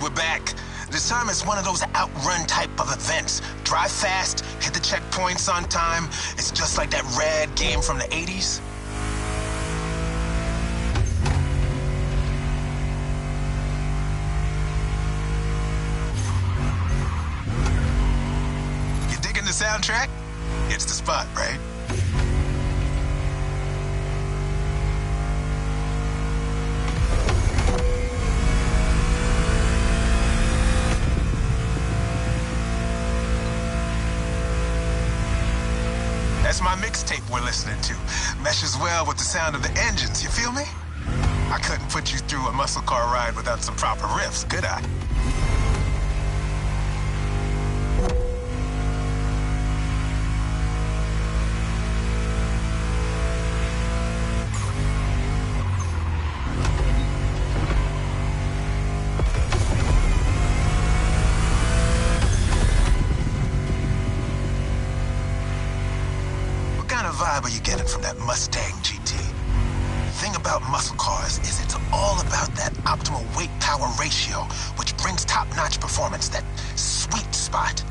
We're back. This time it's one of those outrun type of events. Drive fast, hit the checkpoints on time. It's just like that rad game from the 80s. You digging the soundtrack? It's the spot, right? That's my mixtape we're listening to. Meshes well with the sound of the engines, you feel me? I couldn't put you through a muscle car ride without some proper riffs, could I? Vibe are you getting from that Mustang GT? The thing about muscle cars is it's all about that optimal weight-power ratio, which brings top-notch performance, that sweet spot.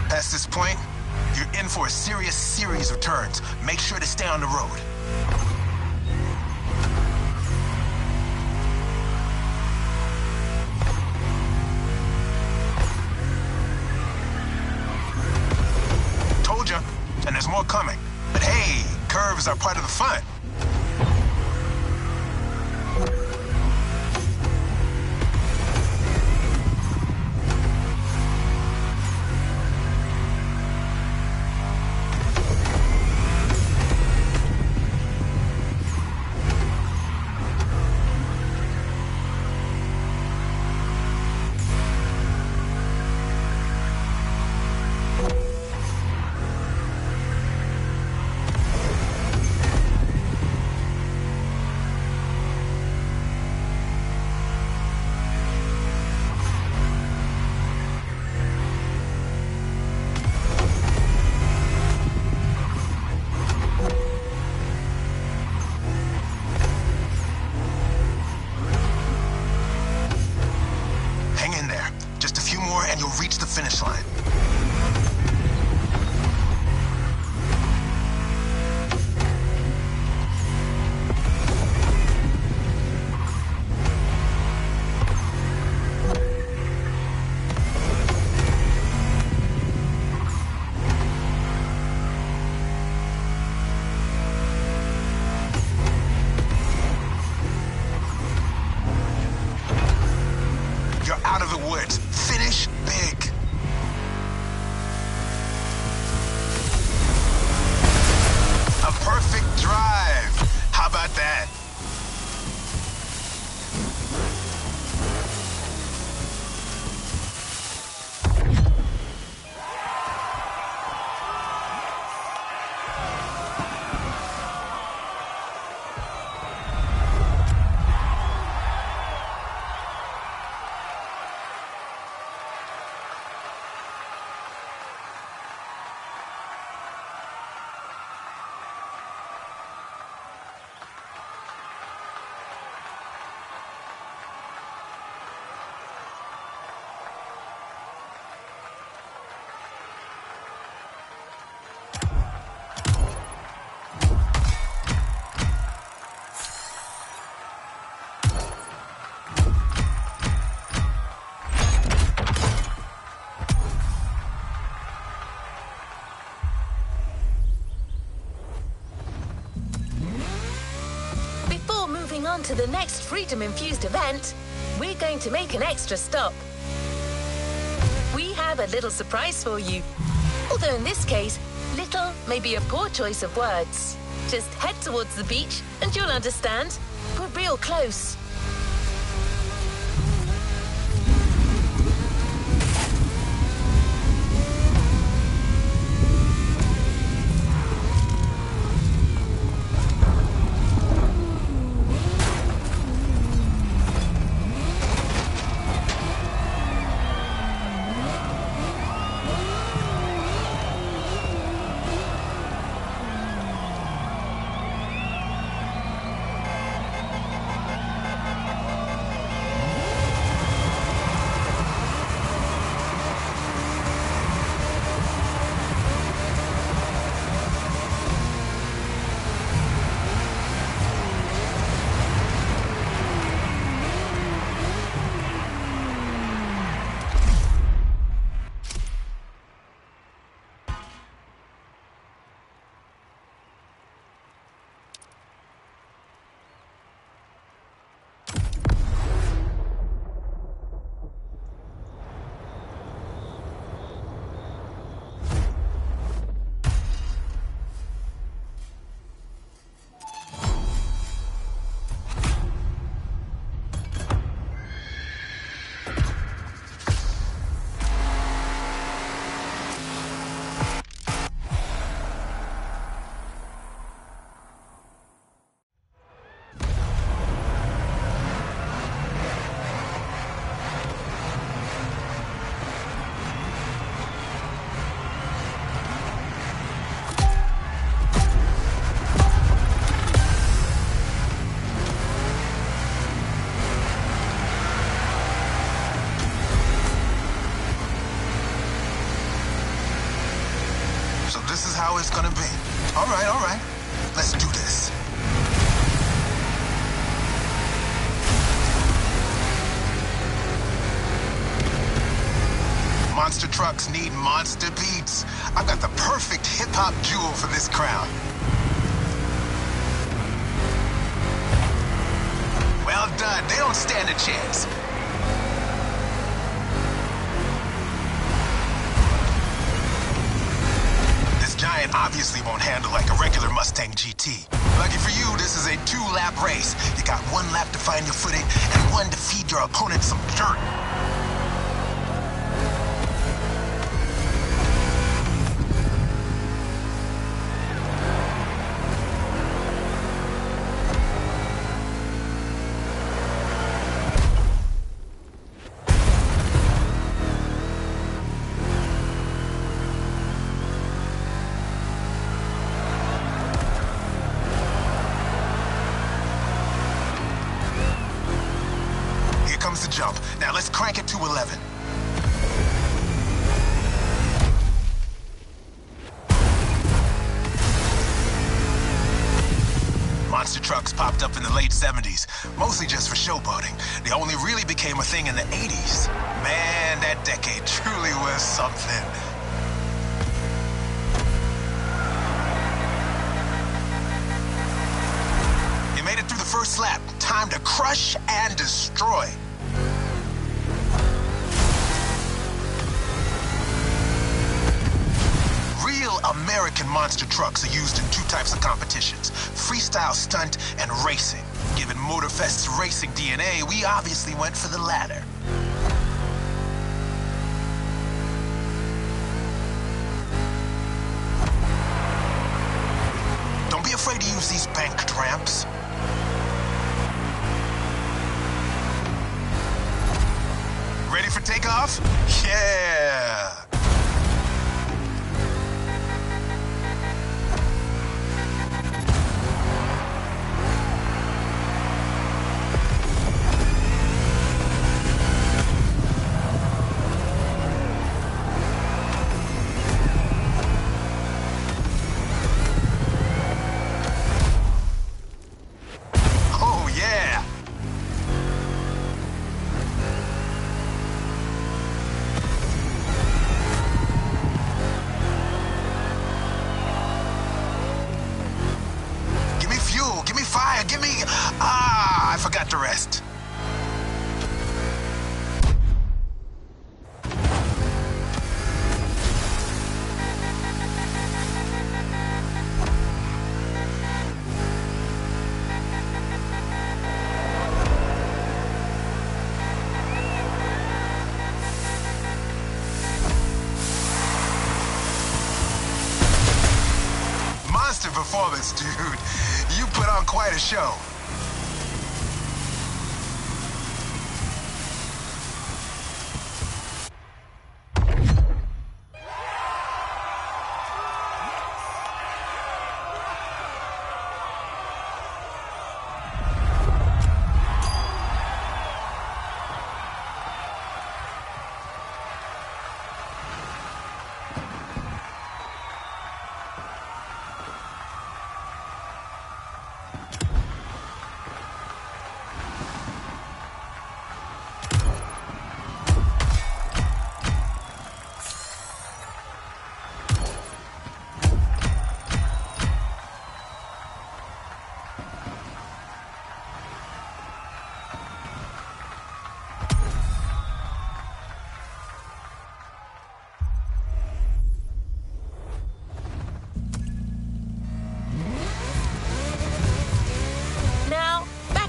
Past this point, you're in for a serious series of turns. Make sure to stay on the road. Told ya, and there's more coming. But hey, curves are part of the fun. on to the next freedom-infused event, we're going to make an extra stop. We have a little surprise for you. Although in this case, little may be a poor choice of words. Just head towards the beach and you'll understand. We're real close. This is how it's gonna be. All right. Let's do this. Monster trucks need monster beats. I've got the perfect hip-hop jewel for this crowd. Well done. They don't stand a chance. Giant obviously won't handle like a regular Mustang GT. Lucky for you, this is a 2-lap race. You got 1 lap to find your footing and 1 to feed your opponent some dirt. The jump. Now let's crank it to 11. Monster trucks popped up in the late 70s, mostly just for showboating. They only really became a thing in the 80s. Man, that decade truly was something. You made it through the first lap. Time to crush and destroy. American monster trucks are used in 2 types of competitions, freestyle stunt and racing. Given MotorFest's racing DNA, we obviously went for the latter. Don't be afraid to use these banked ramps. Ready for takeoff? Yeah! got the rest. Monster performance, dude. You put on quite a show.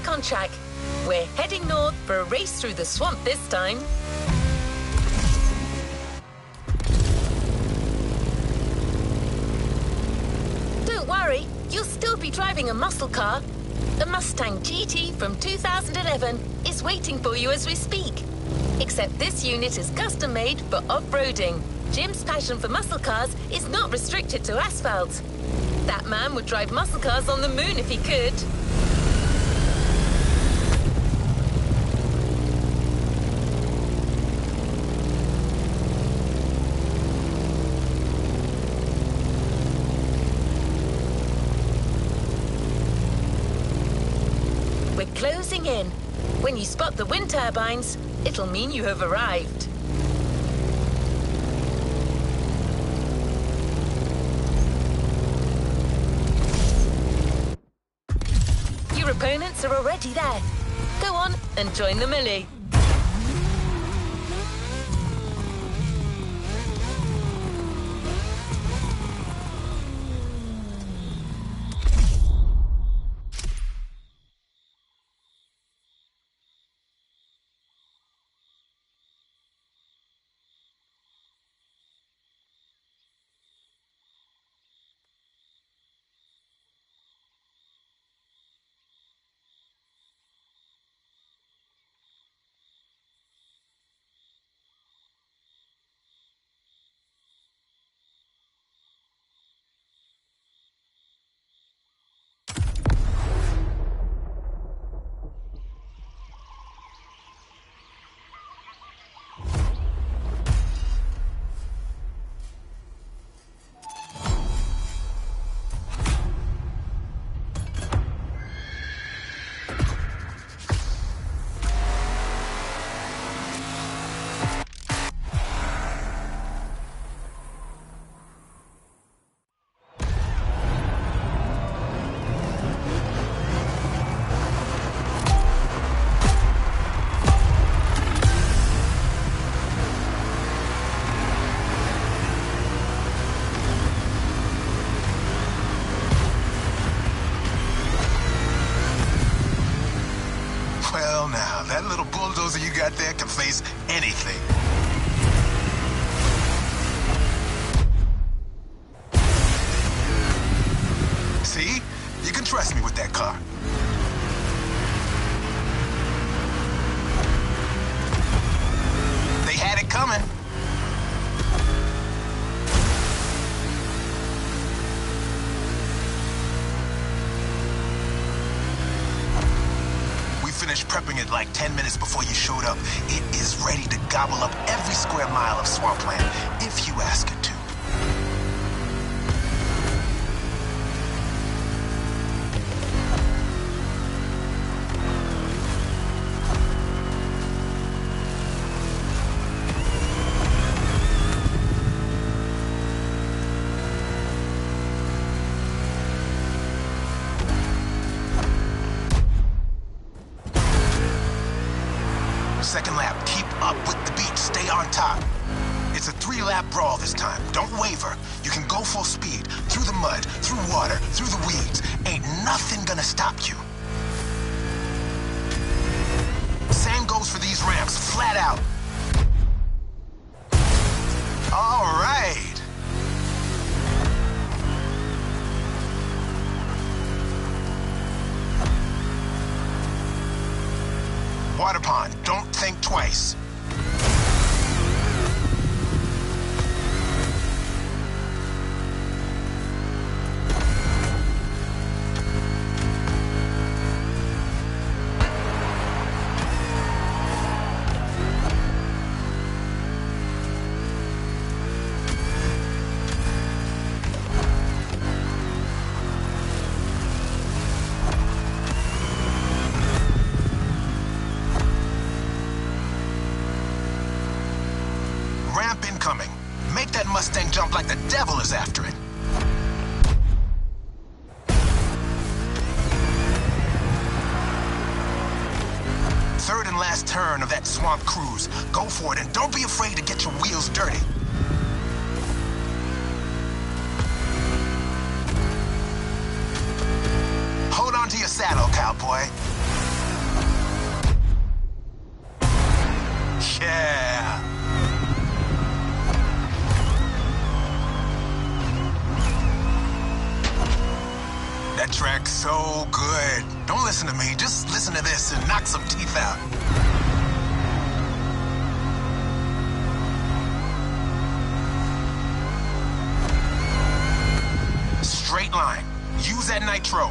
On track. We're heading north for a race through the swamp this time. Don't worry, you'll still be driving a muscle car. A Mustang GT from 2011 is waiting for you as we speak. Except this unit is custom made for off-roading. Jim's passion for muscle cars is not restricted to asphalt. That man would drive muscle cars on the moon if he could. Closing in. When you spot the wind turbines, it'll mean you have arrived. Your opponents are already there. Go on and join the melee. That little bulldozer you got there can face anything. See? You can trust me with that car. They had it coming. Finished prepping it like 10 minutes before you showed up. It is ready to gobble up every square mile of swampland, if you ask it to. top. It's a 3-lap brawl this time. Don't waver. You can go full speed, through the mud, through water, through the weeds. Ain't nothing gonna stop you. Same goes for these ramps, flat out. All right. Water pond, don't think twice. Ramp incoming. Make that Mustang jump like the devil is after it. Third and last turn of that swamp cruise. Go for it and don't be afraid to get your wheels dirty. Hold on to your saddle, cowboy. Yeah. That track's so good. Don't listen to me, just listen to this and knock some teeth out. Straight line. Use that nitro.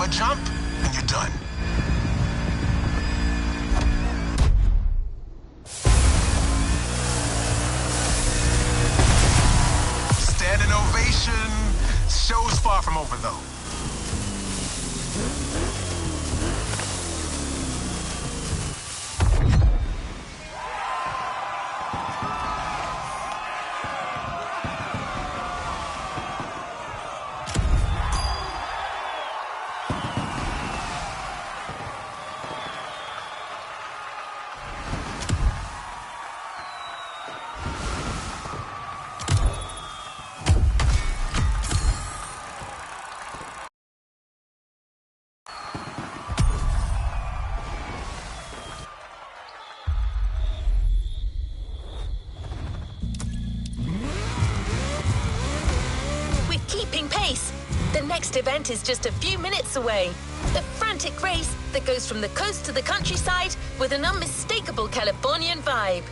Jump, and you're done. Standing ovation. Show's far from over, though. Keeping pace. The next event is just a few minutes away. The frantic race that goes from the coast to the countryside with an unmistakable Californian vibe.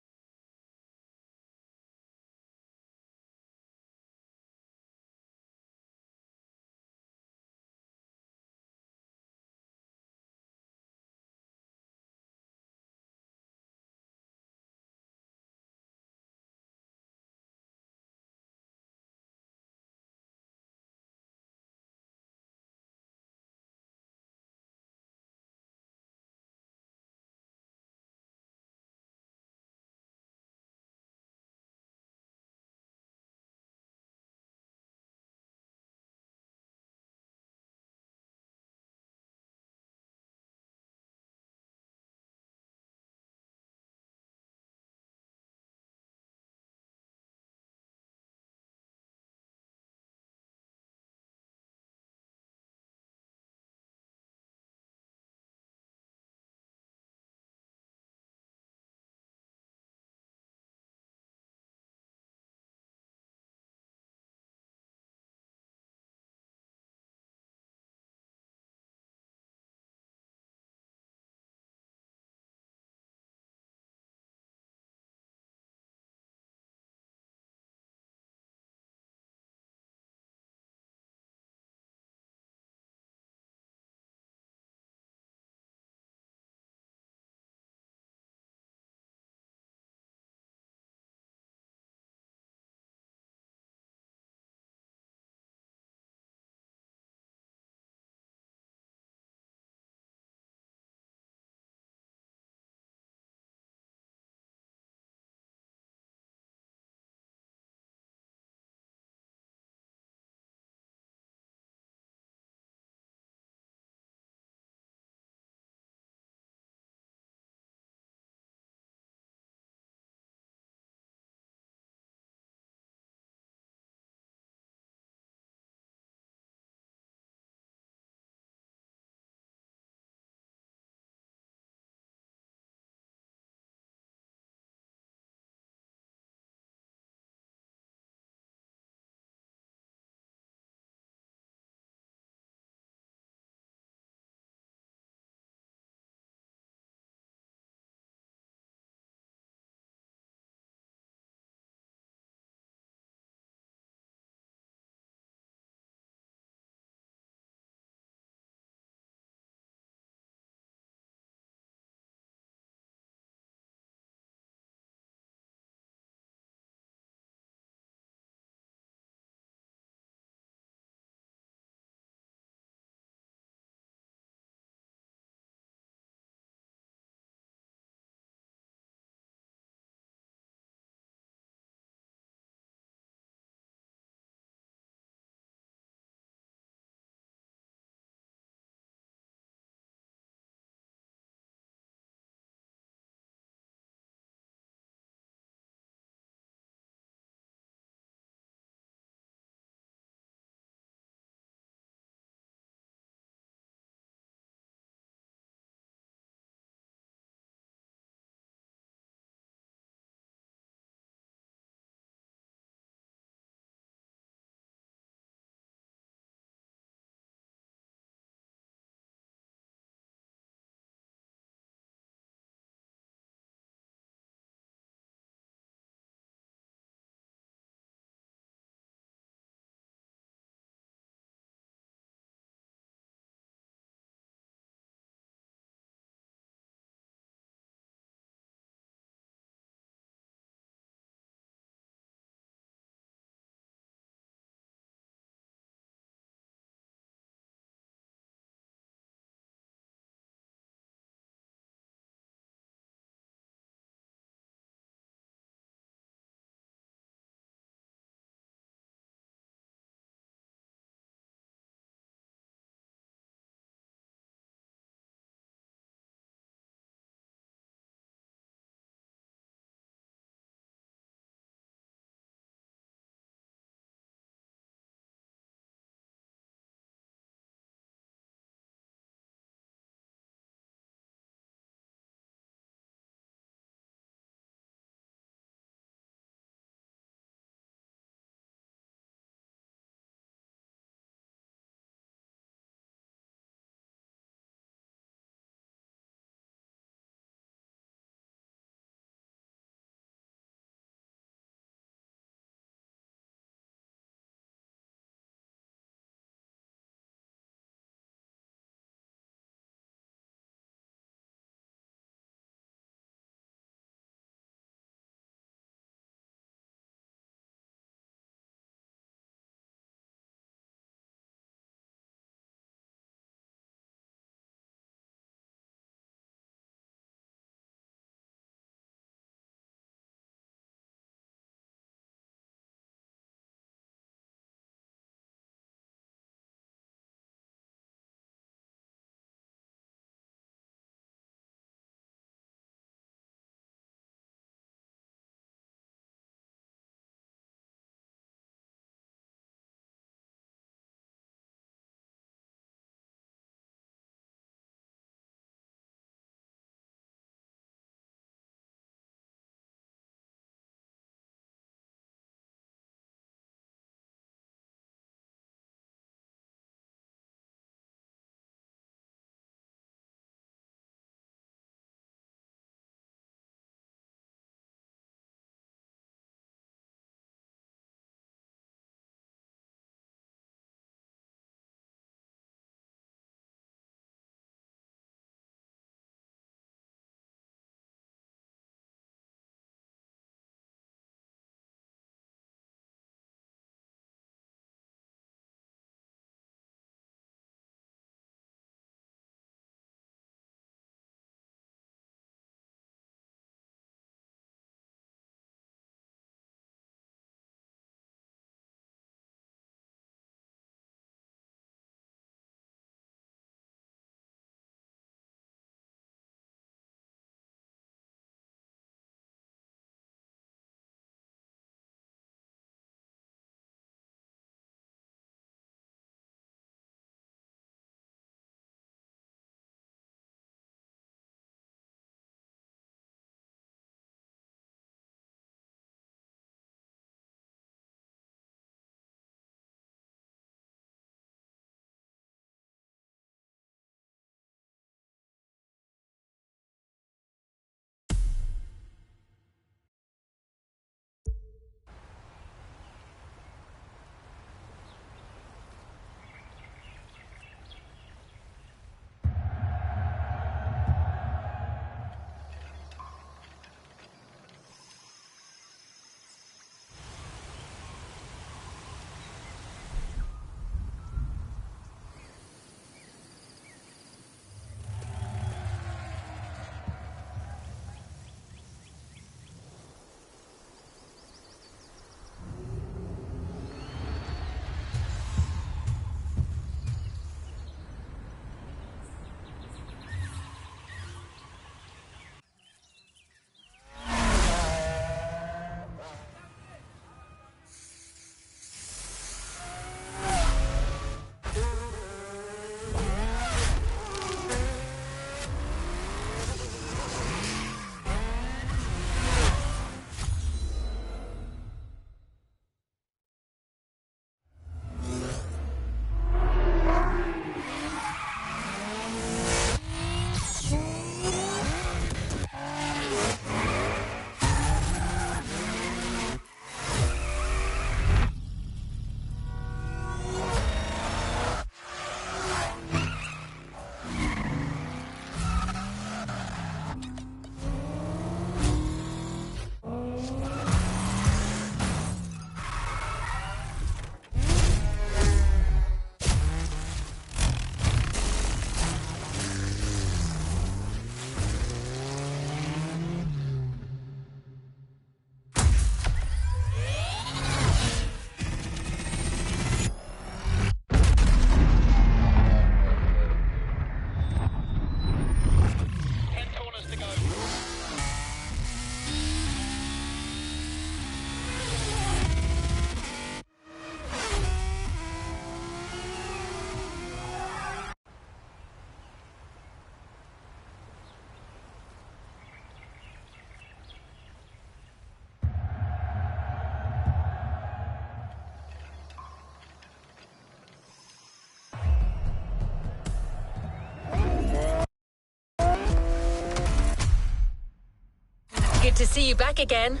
Good to see you back again.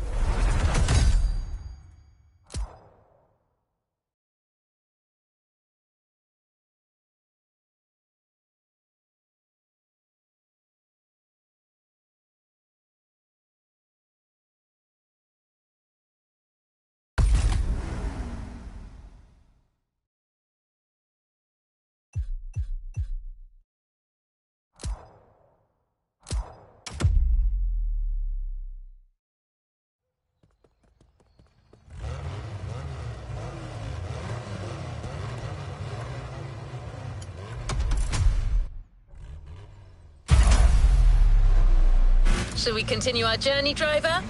Shall we continue our journey, driver?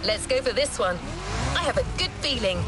Let's go for this one. I have a good feeling.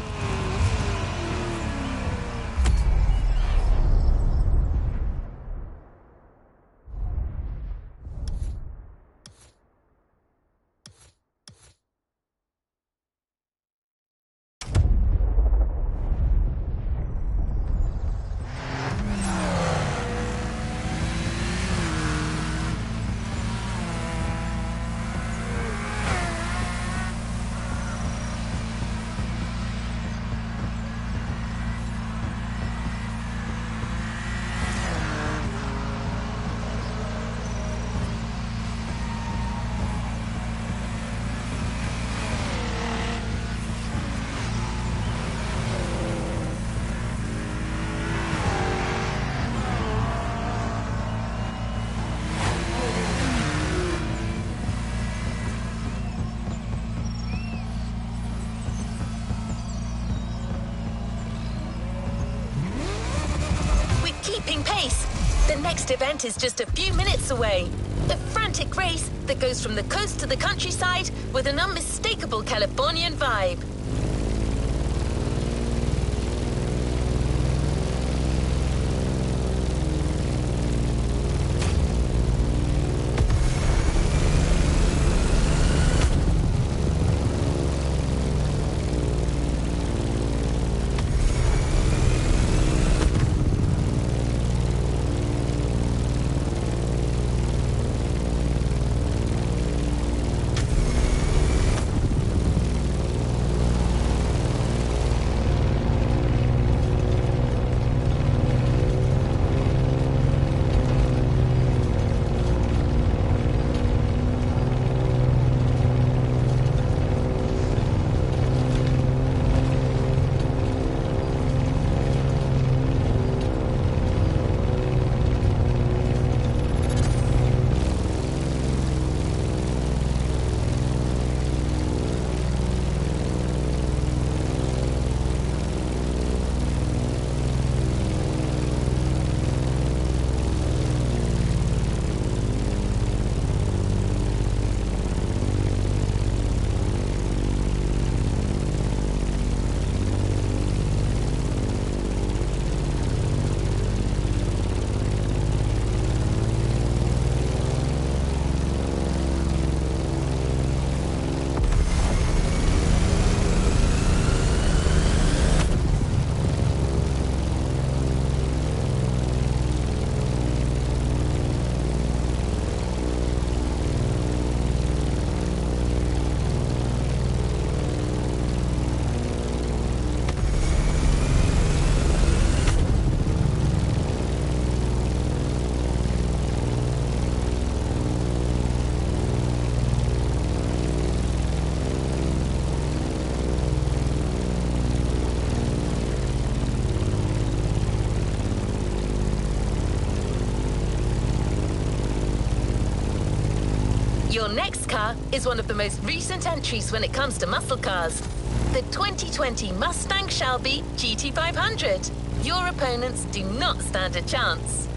Keeping pace. The next event is just a few minutes away. A frantic race that goes from the coast to the countryside with an unmistakable Californian vibe. Your next car is one of the most recent entries when it comes to muscle cars. The 2020 Mustang Shelby GT500. Your opponents do not stand a chance.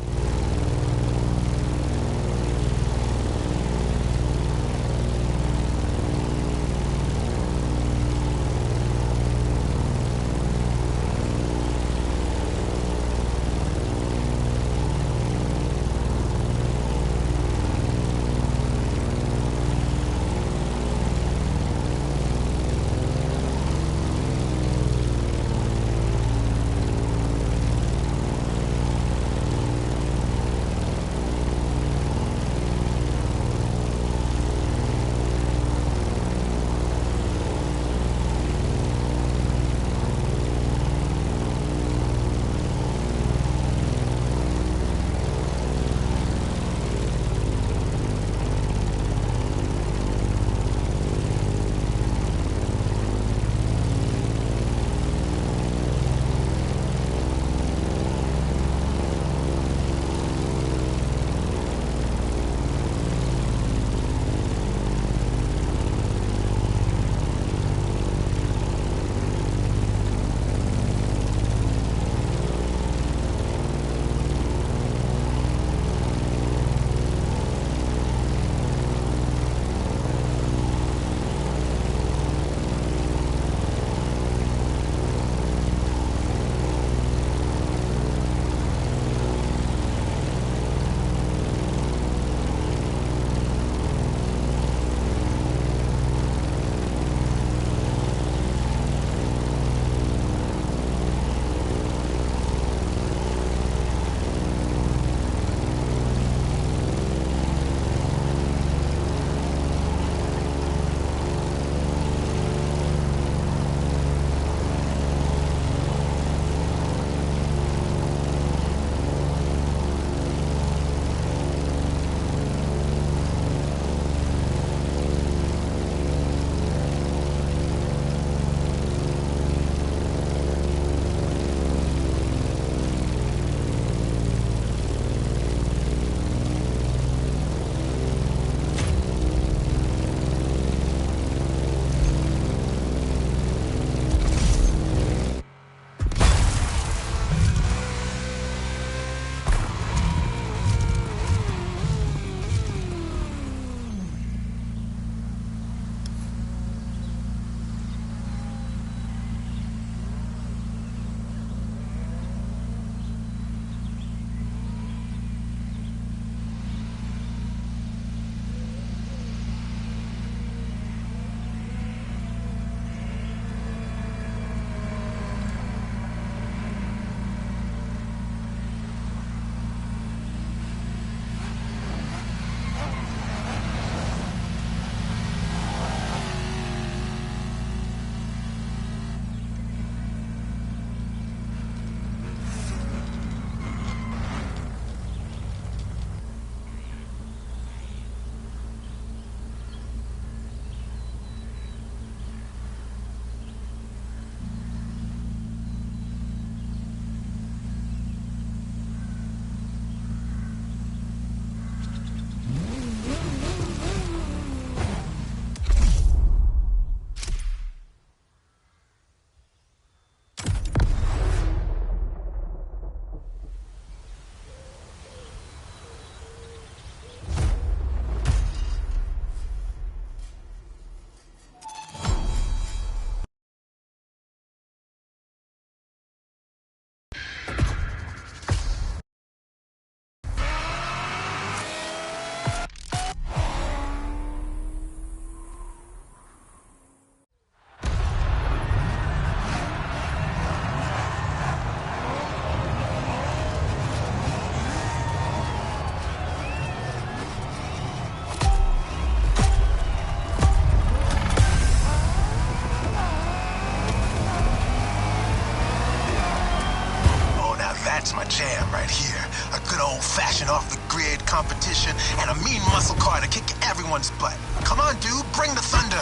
competition and a mean muscle car to kick everyone's butt. Come on, dude, bring the thunder.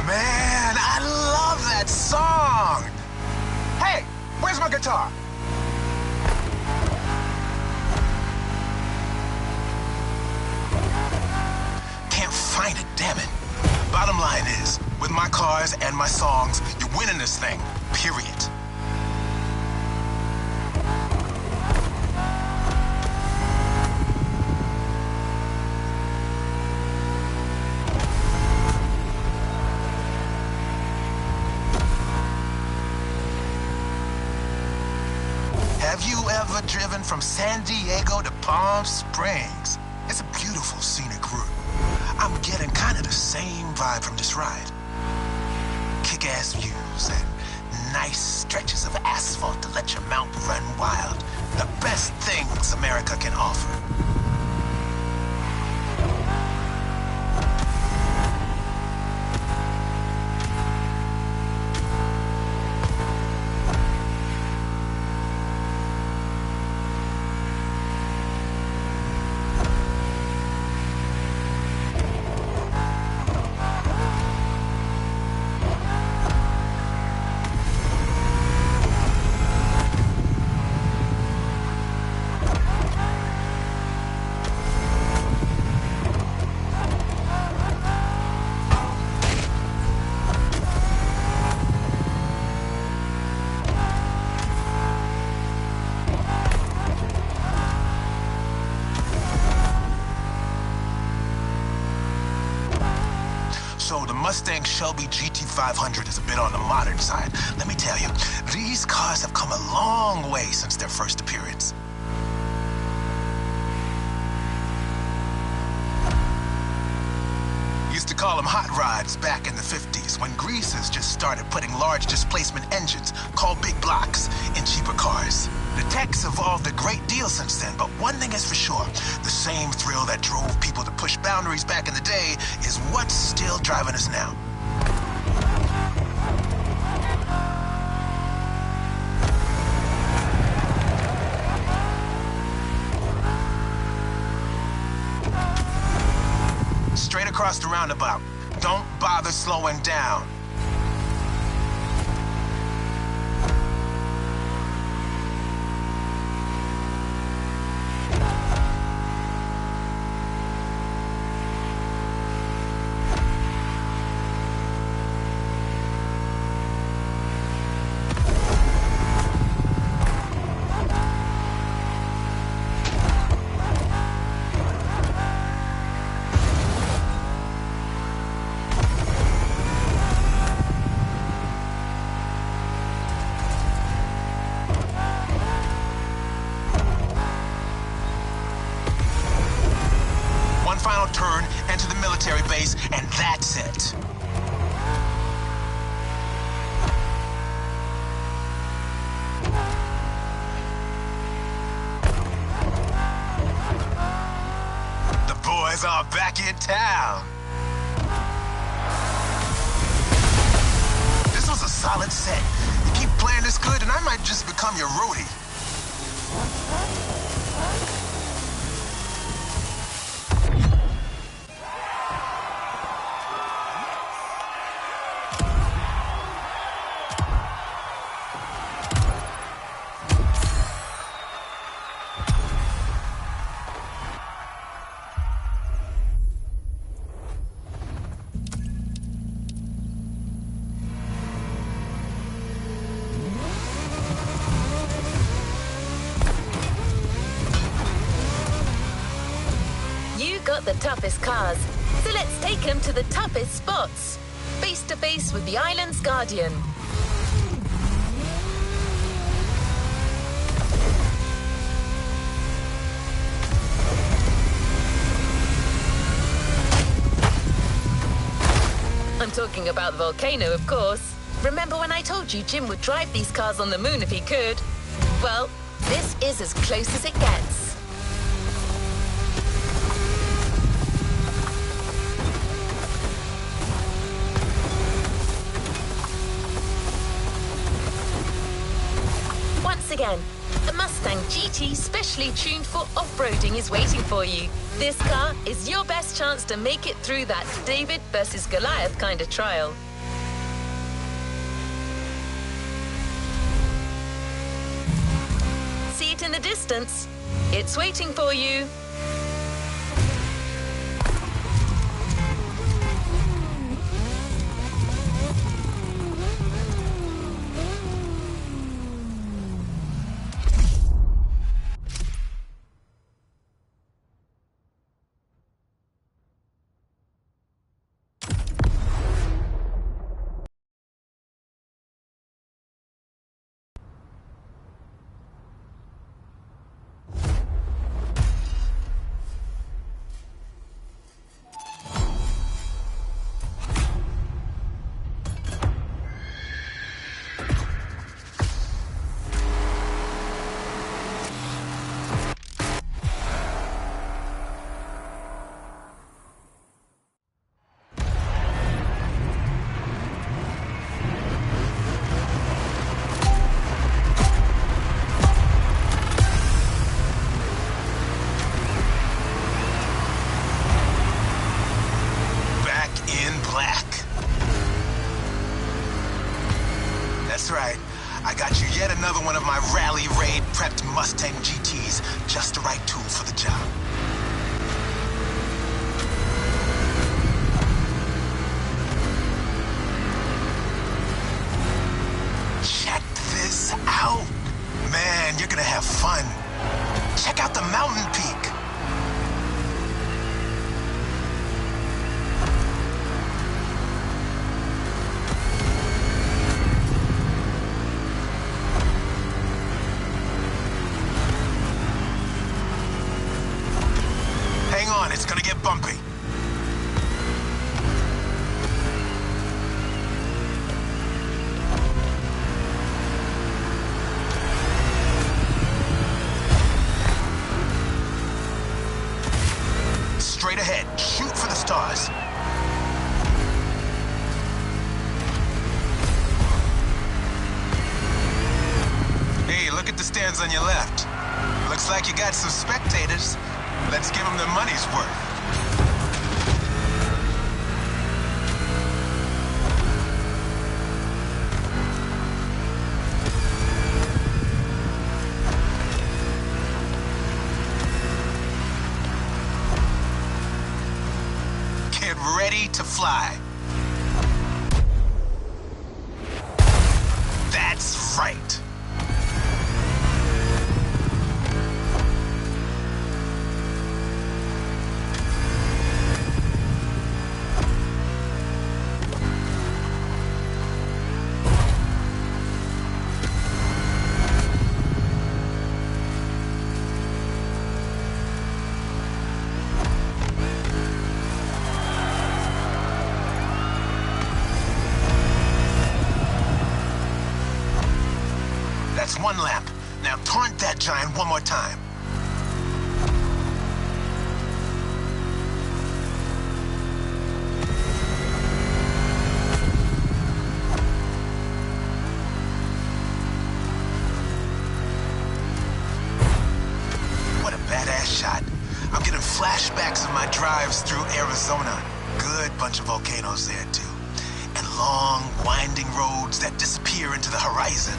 Man, I love that song. Hey, where's my guitar? Can't find it, damn it. Bottom line is, with my cars and my songs, you're winning this thing, period. Have you ever driven from San Diego to Palm Springs? It's a beautiful scenic route. I'm getting kind of the same vibe from this ride. Kick-ass views and nice stretches of asphalt to let your mount run wild. The best things America can offer. So the Mustang Shelby GT500 is a bit on the modern side. Let me tell you, these cars have come a long way since their first appearance. Used to call them hot rods back in the 50s when greasers just started putting large displacement engines, called big blocks, in cheaper cars. The tech's evolved a great deal since then, but one thing is for sure, the same thrill that drove people to push boundaries back in the day is what's still driving us now. Straight across the roundabout. Don't bother slowing down. Final turn, enter the military base, and that's it. The boys are back in town. This was a solid set. You keep playing this good, and I might just become your roadie. Got the toughest cars, so let's take them to the toughest spots. Face to face with the island's guardian. I'm talking about the volcano, of course. Remember when I told you Jim would drive these cars on the moon if he could? Well, this is as close as it gets. again. A Mustang GT specially tuned for off-roading is waiting for you. This car is your best chance to make it through that David versus Goliath kind of trial. See it in the distance. It's waiting for you. That's right. I got you yet another one of my rally raid prepped Mustang GTs. Just the right tool for the job. Check this out. Man, you're gonna have fun. Check out the mountain peak. Hang on, it's gonna get bumpy. Straight ahead, shoot for the stars. Hey, look at the stands on your left. Looks like you got some spectators. Let's give them their money's worth. Get ready to fly. That's right. That's one lap. Now taunt that giant one more time. What a badass shot. I'm getting flashbacks of my drives through Arizona. Good bunch of volcanoes there too. And long, winding roads that disappear into the horizon.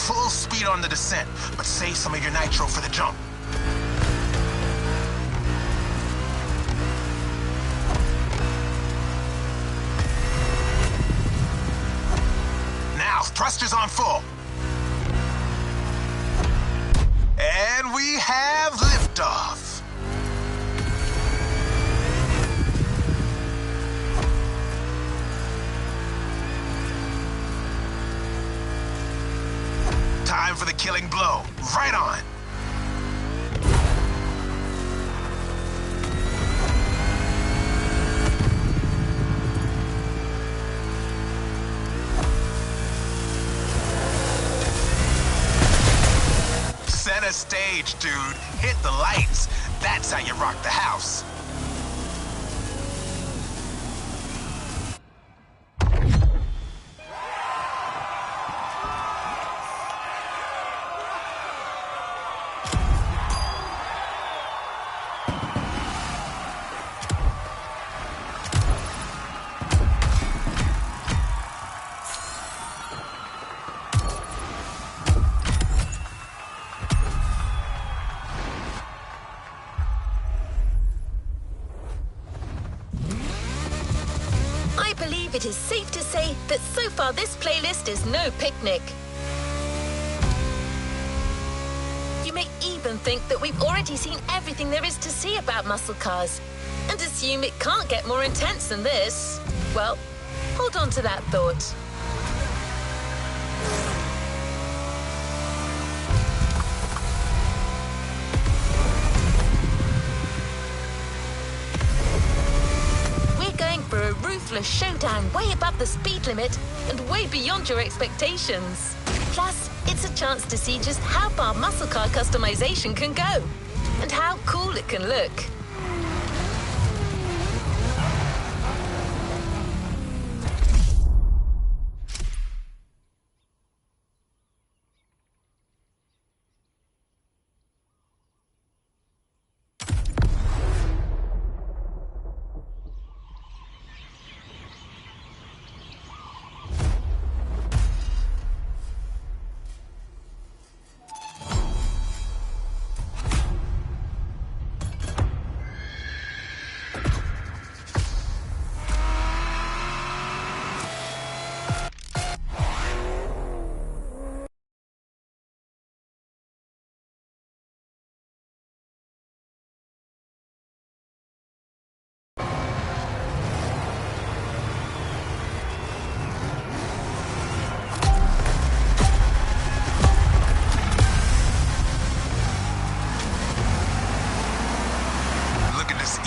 Full speed on the descent, but save some of your nitro for the jump. off. Thrusters on full. And we have liftoff. Time for the killing blow. Right on. Center stage, dude. Hit the lights. That's how you rock the house. I believe it is safe to say that so far this playlist is no picnic. You may even think that we've already seen everything there is to see about muscle cars and assume it can't get more intense than this. Well, hold on to that thought. For a ruthless showdown way above the speed limit and way beyond your expectations. Plus, it's a chance to see just how far muscle car customization can go and how cool it can look.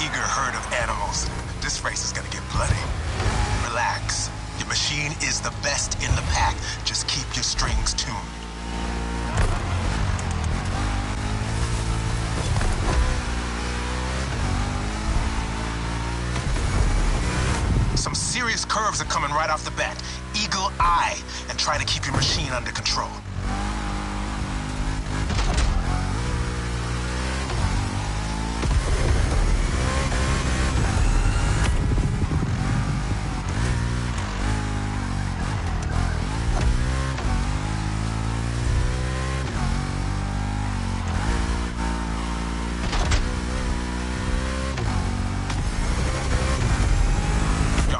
Eager herd of animals. This race is gonna get bloody. Relax. Your machine is the best in the pack. Just keep your strings tuned. Some serious curves are coming right off the bat. Eagle eye, and try to keep your machine under control.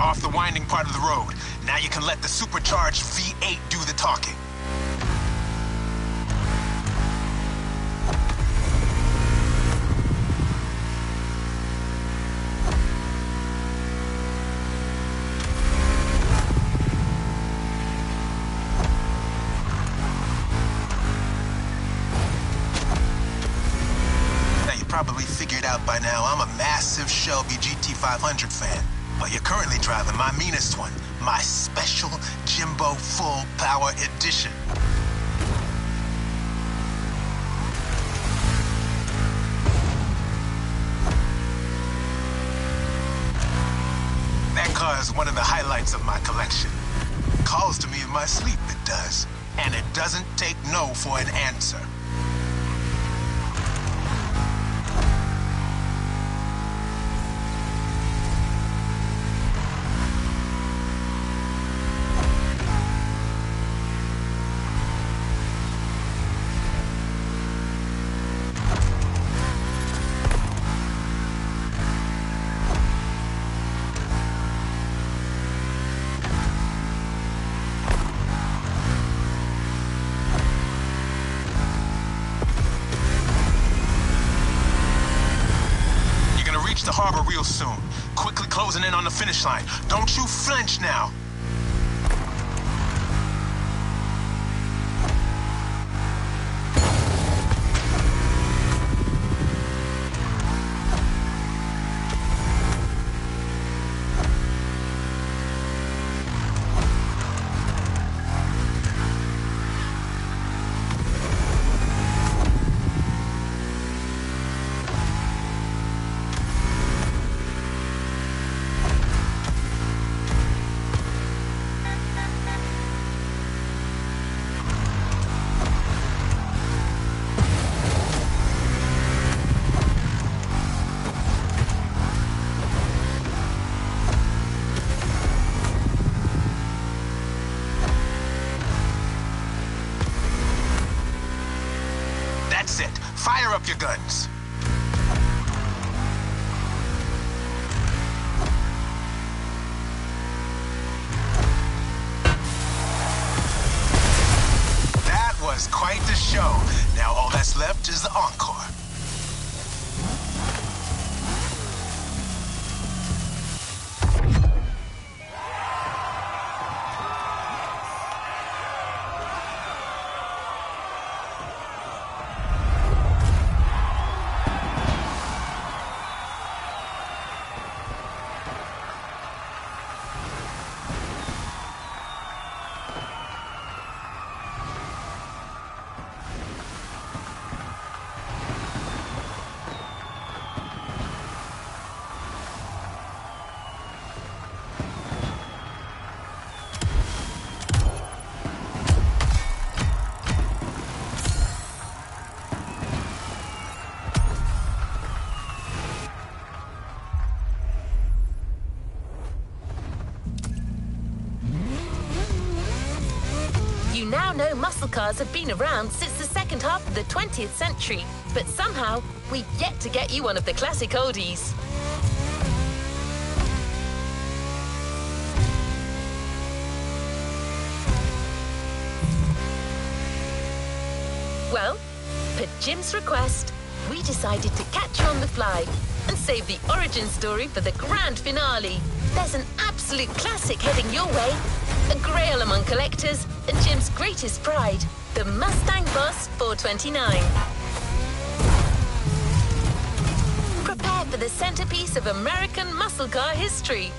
Off the winding part of the road. Now you can let the supercharged V8 do the talking. Now you probably figured out by now I'm a massive Shelby GT500 fan. But you're currently driving my meanest one, my special Jimbo Full Power Edition. That car is one of the highlights of my collection. Calls to me in my sleep, it does. And it doesn't take no for an answer. reach the harbor real soon. Quickly closing in on the finish line. Don't you flinch now. That's it. Fire up your guns. That was quite the show. Now all that's left is the encore. You now know muscle cars have been around since the second half of the 20th century, but somehow we've yet to get you one of the classic oldies. Well, per Jim's request, we decided to catch you on the fly and save the origin story for the grand finale. There's an absolute classic heading your way, a grail among collectors and Jim's greatest pride, the Mustang Boss 429. Prepare for the centerpiece of American muscle car history.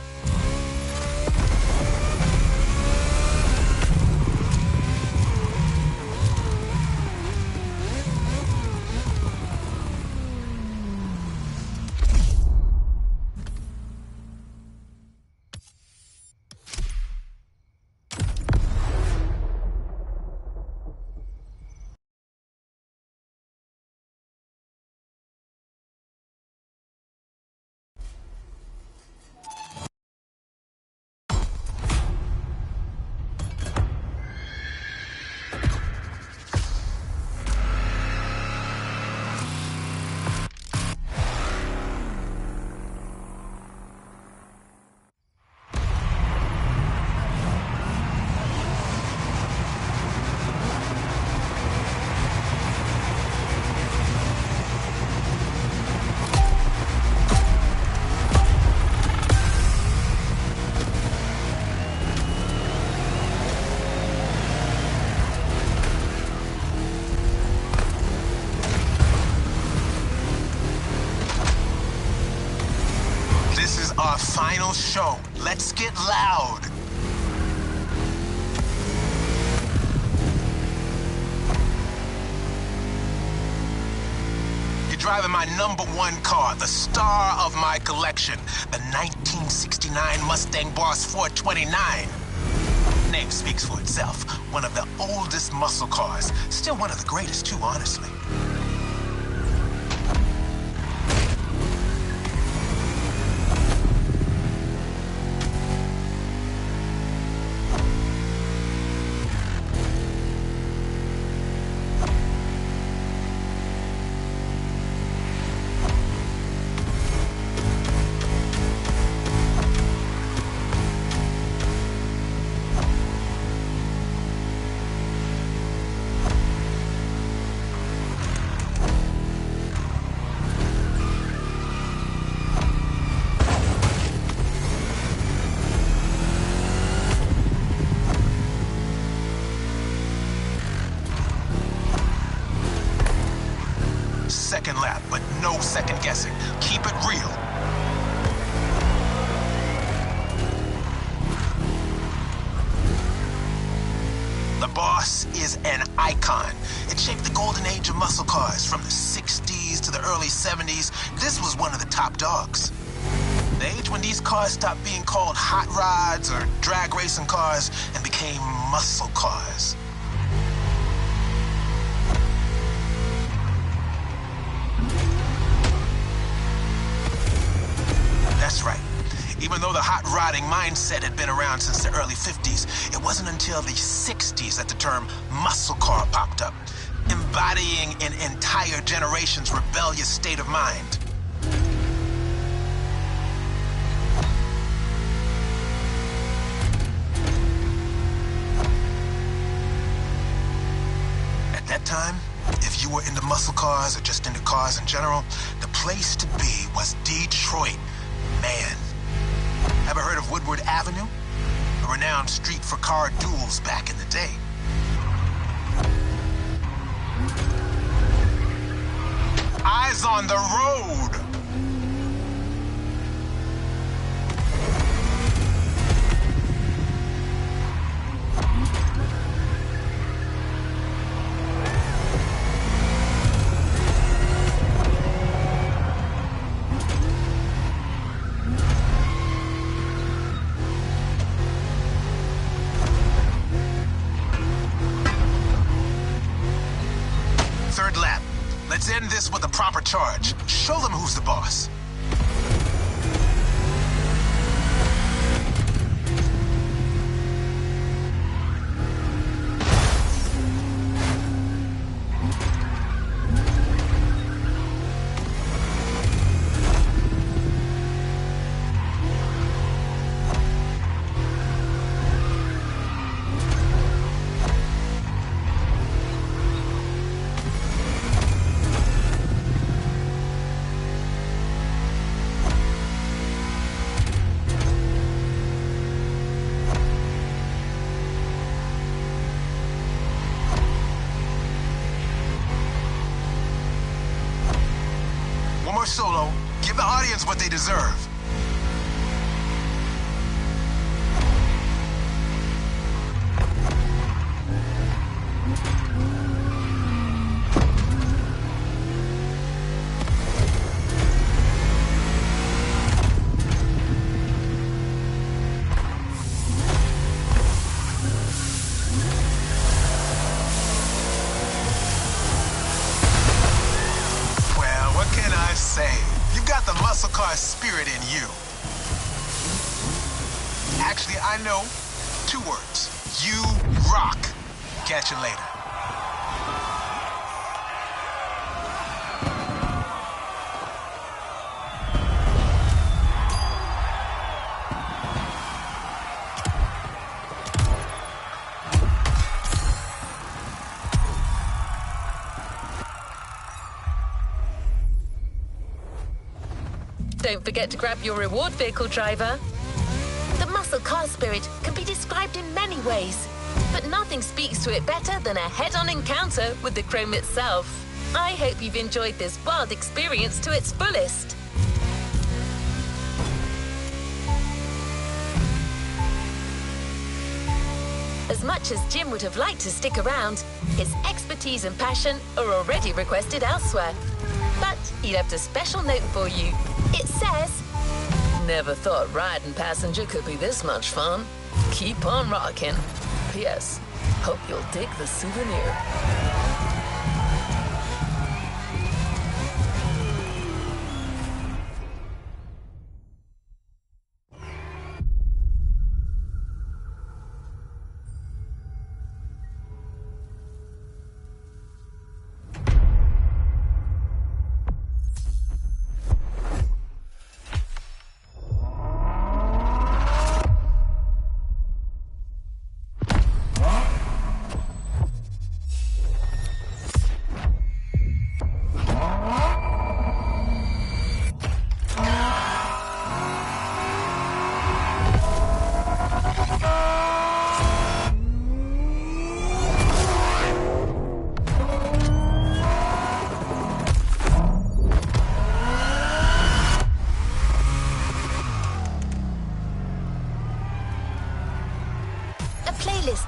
Our final show. Let's get loud. You're driving my #1 car, the star of my collection, the 1969 Mustang Boss 429. Name speaks for itself. One of the oldest muscle cars. Still one of the greatest, too, honestly. second lap, but no second guessing. Keep it real. The Boss is an icon. It shaped the golden age of muscle cars from the 60s to the early 70s. This was one of the top dogs. The age when these cars stopped being called hot rods or drag racing cars and became muscle cars. That's right. Even though the hot rodding mindset had been around since the early 50s, it wasn't until the 60s that the term muscle car popped up, embodying an entire generation's rebellious state of mind. At that time, if you were into muscle cars or just into cars in general, the place to be was Detroit, man. Ever heard of Woodward Avenue? A renowned street for car duels back in the day. Eyes on the road! Third lap. Let's end this with a proper charge. Show them who's the boss. One more solo. Give the audience what they deserve. You've got the muscle car spirit in you. Actually, I know 2 words. You rock. Catch you later. Don't forget to grab your reward vehicle, driver. The muscle car spirit can be described in many ways, but nothing speaks to it better than a head-on encounter with the chrome itself. I hope you've enjoyed this wild experience to its fullest. As much as Jim would have liked to stick around, his expertise and passion are already requested elsewhere. But he left a special note for you. It says, "Never thought riding passenger could be this much fun. Keep on rocking. P.S. Hope you'll dig the souvenir."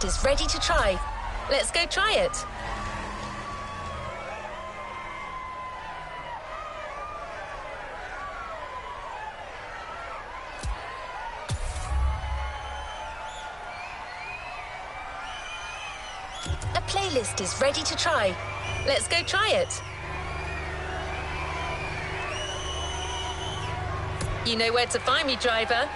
playlist is ready to try. Let's go try it. A playlist is ready to try. Let's go try it. You know where to find me, driver.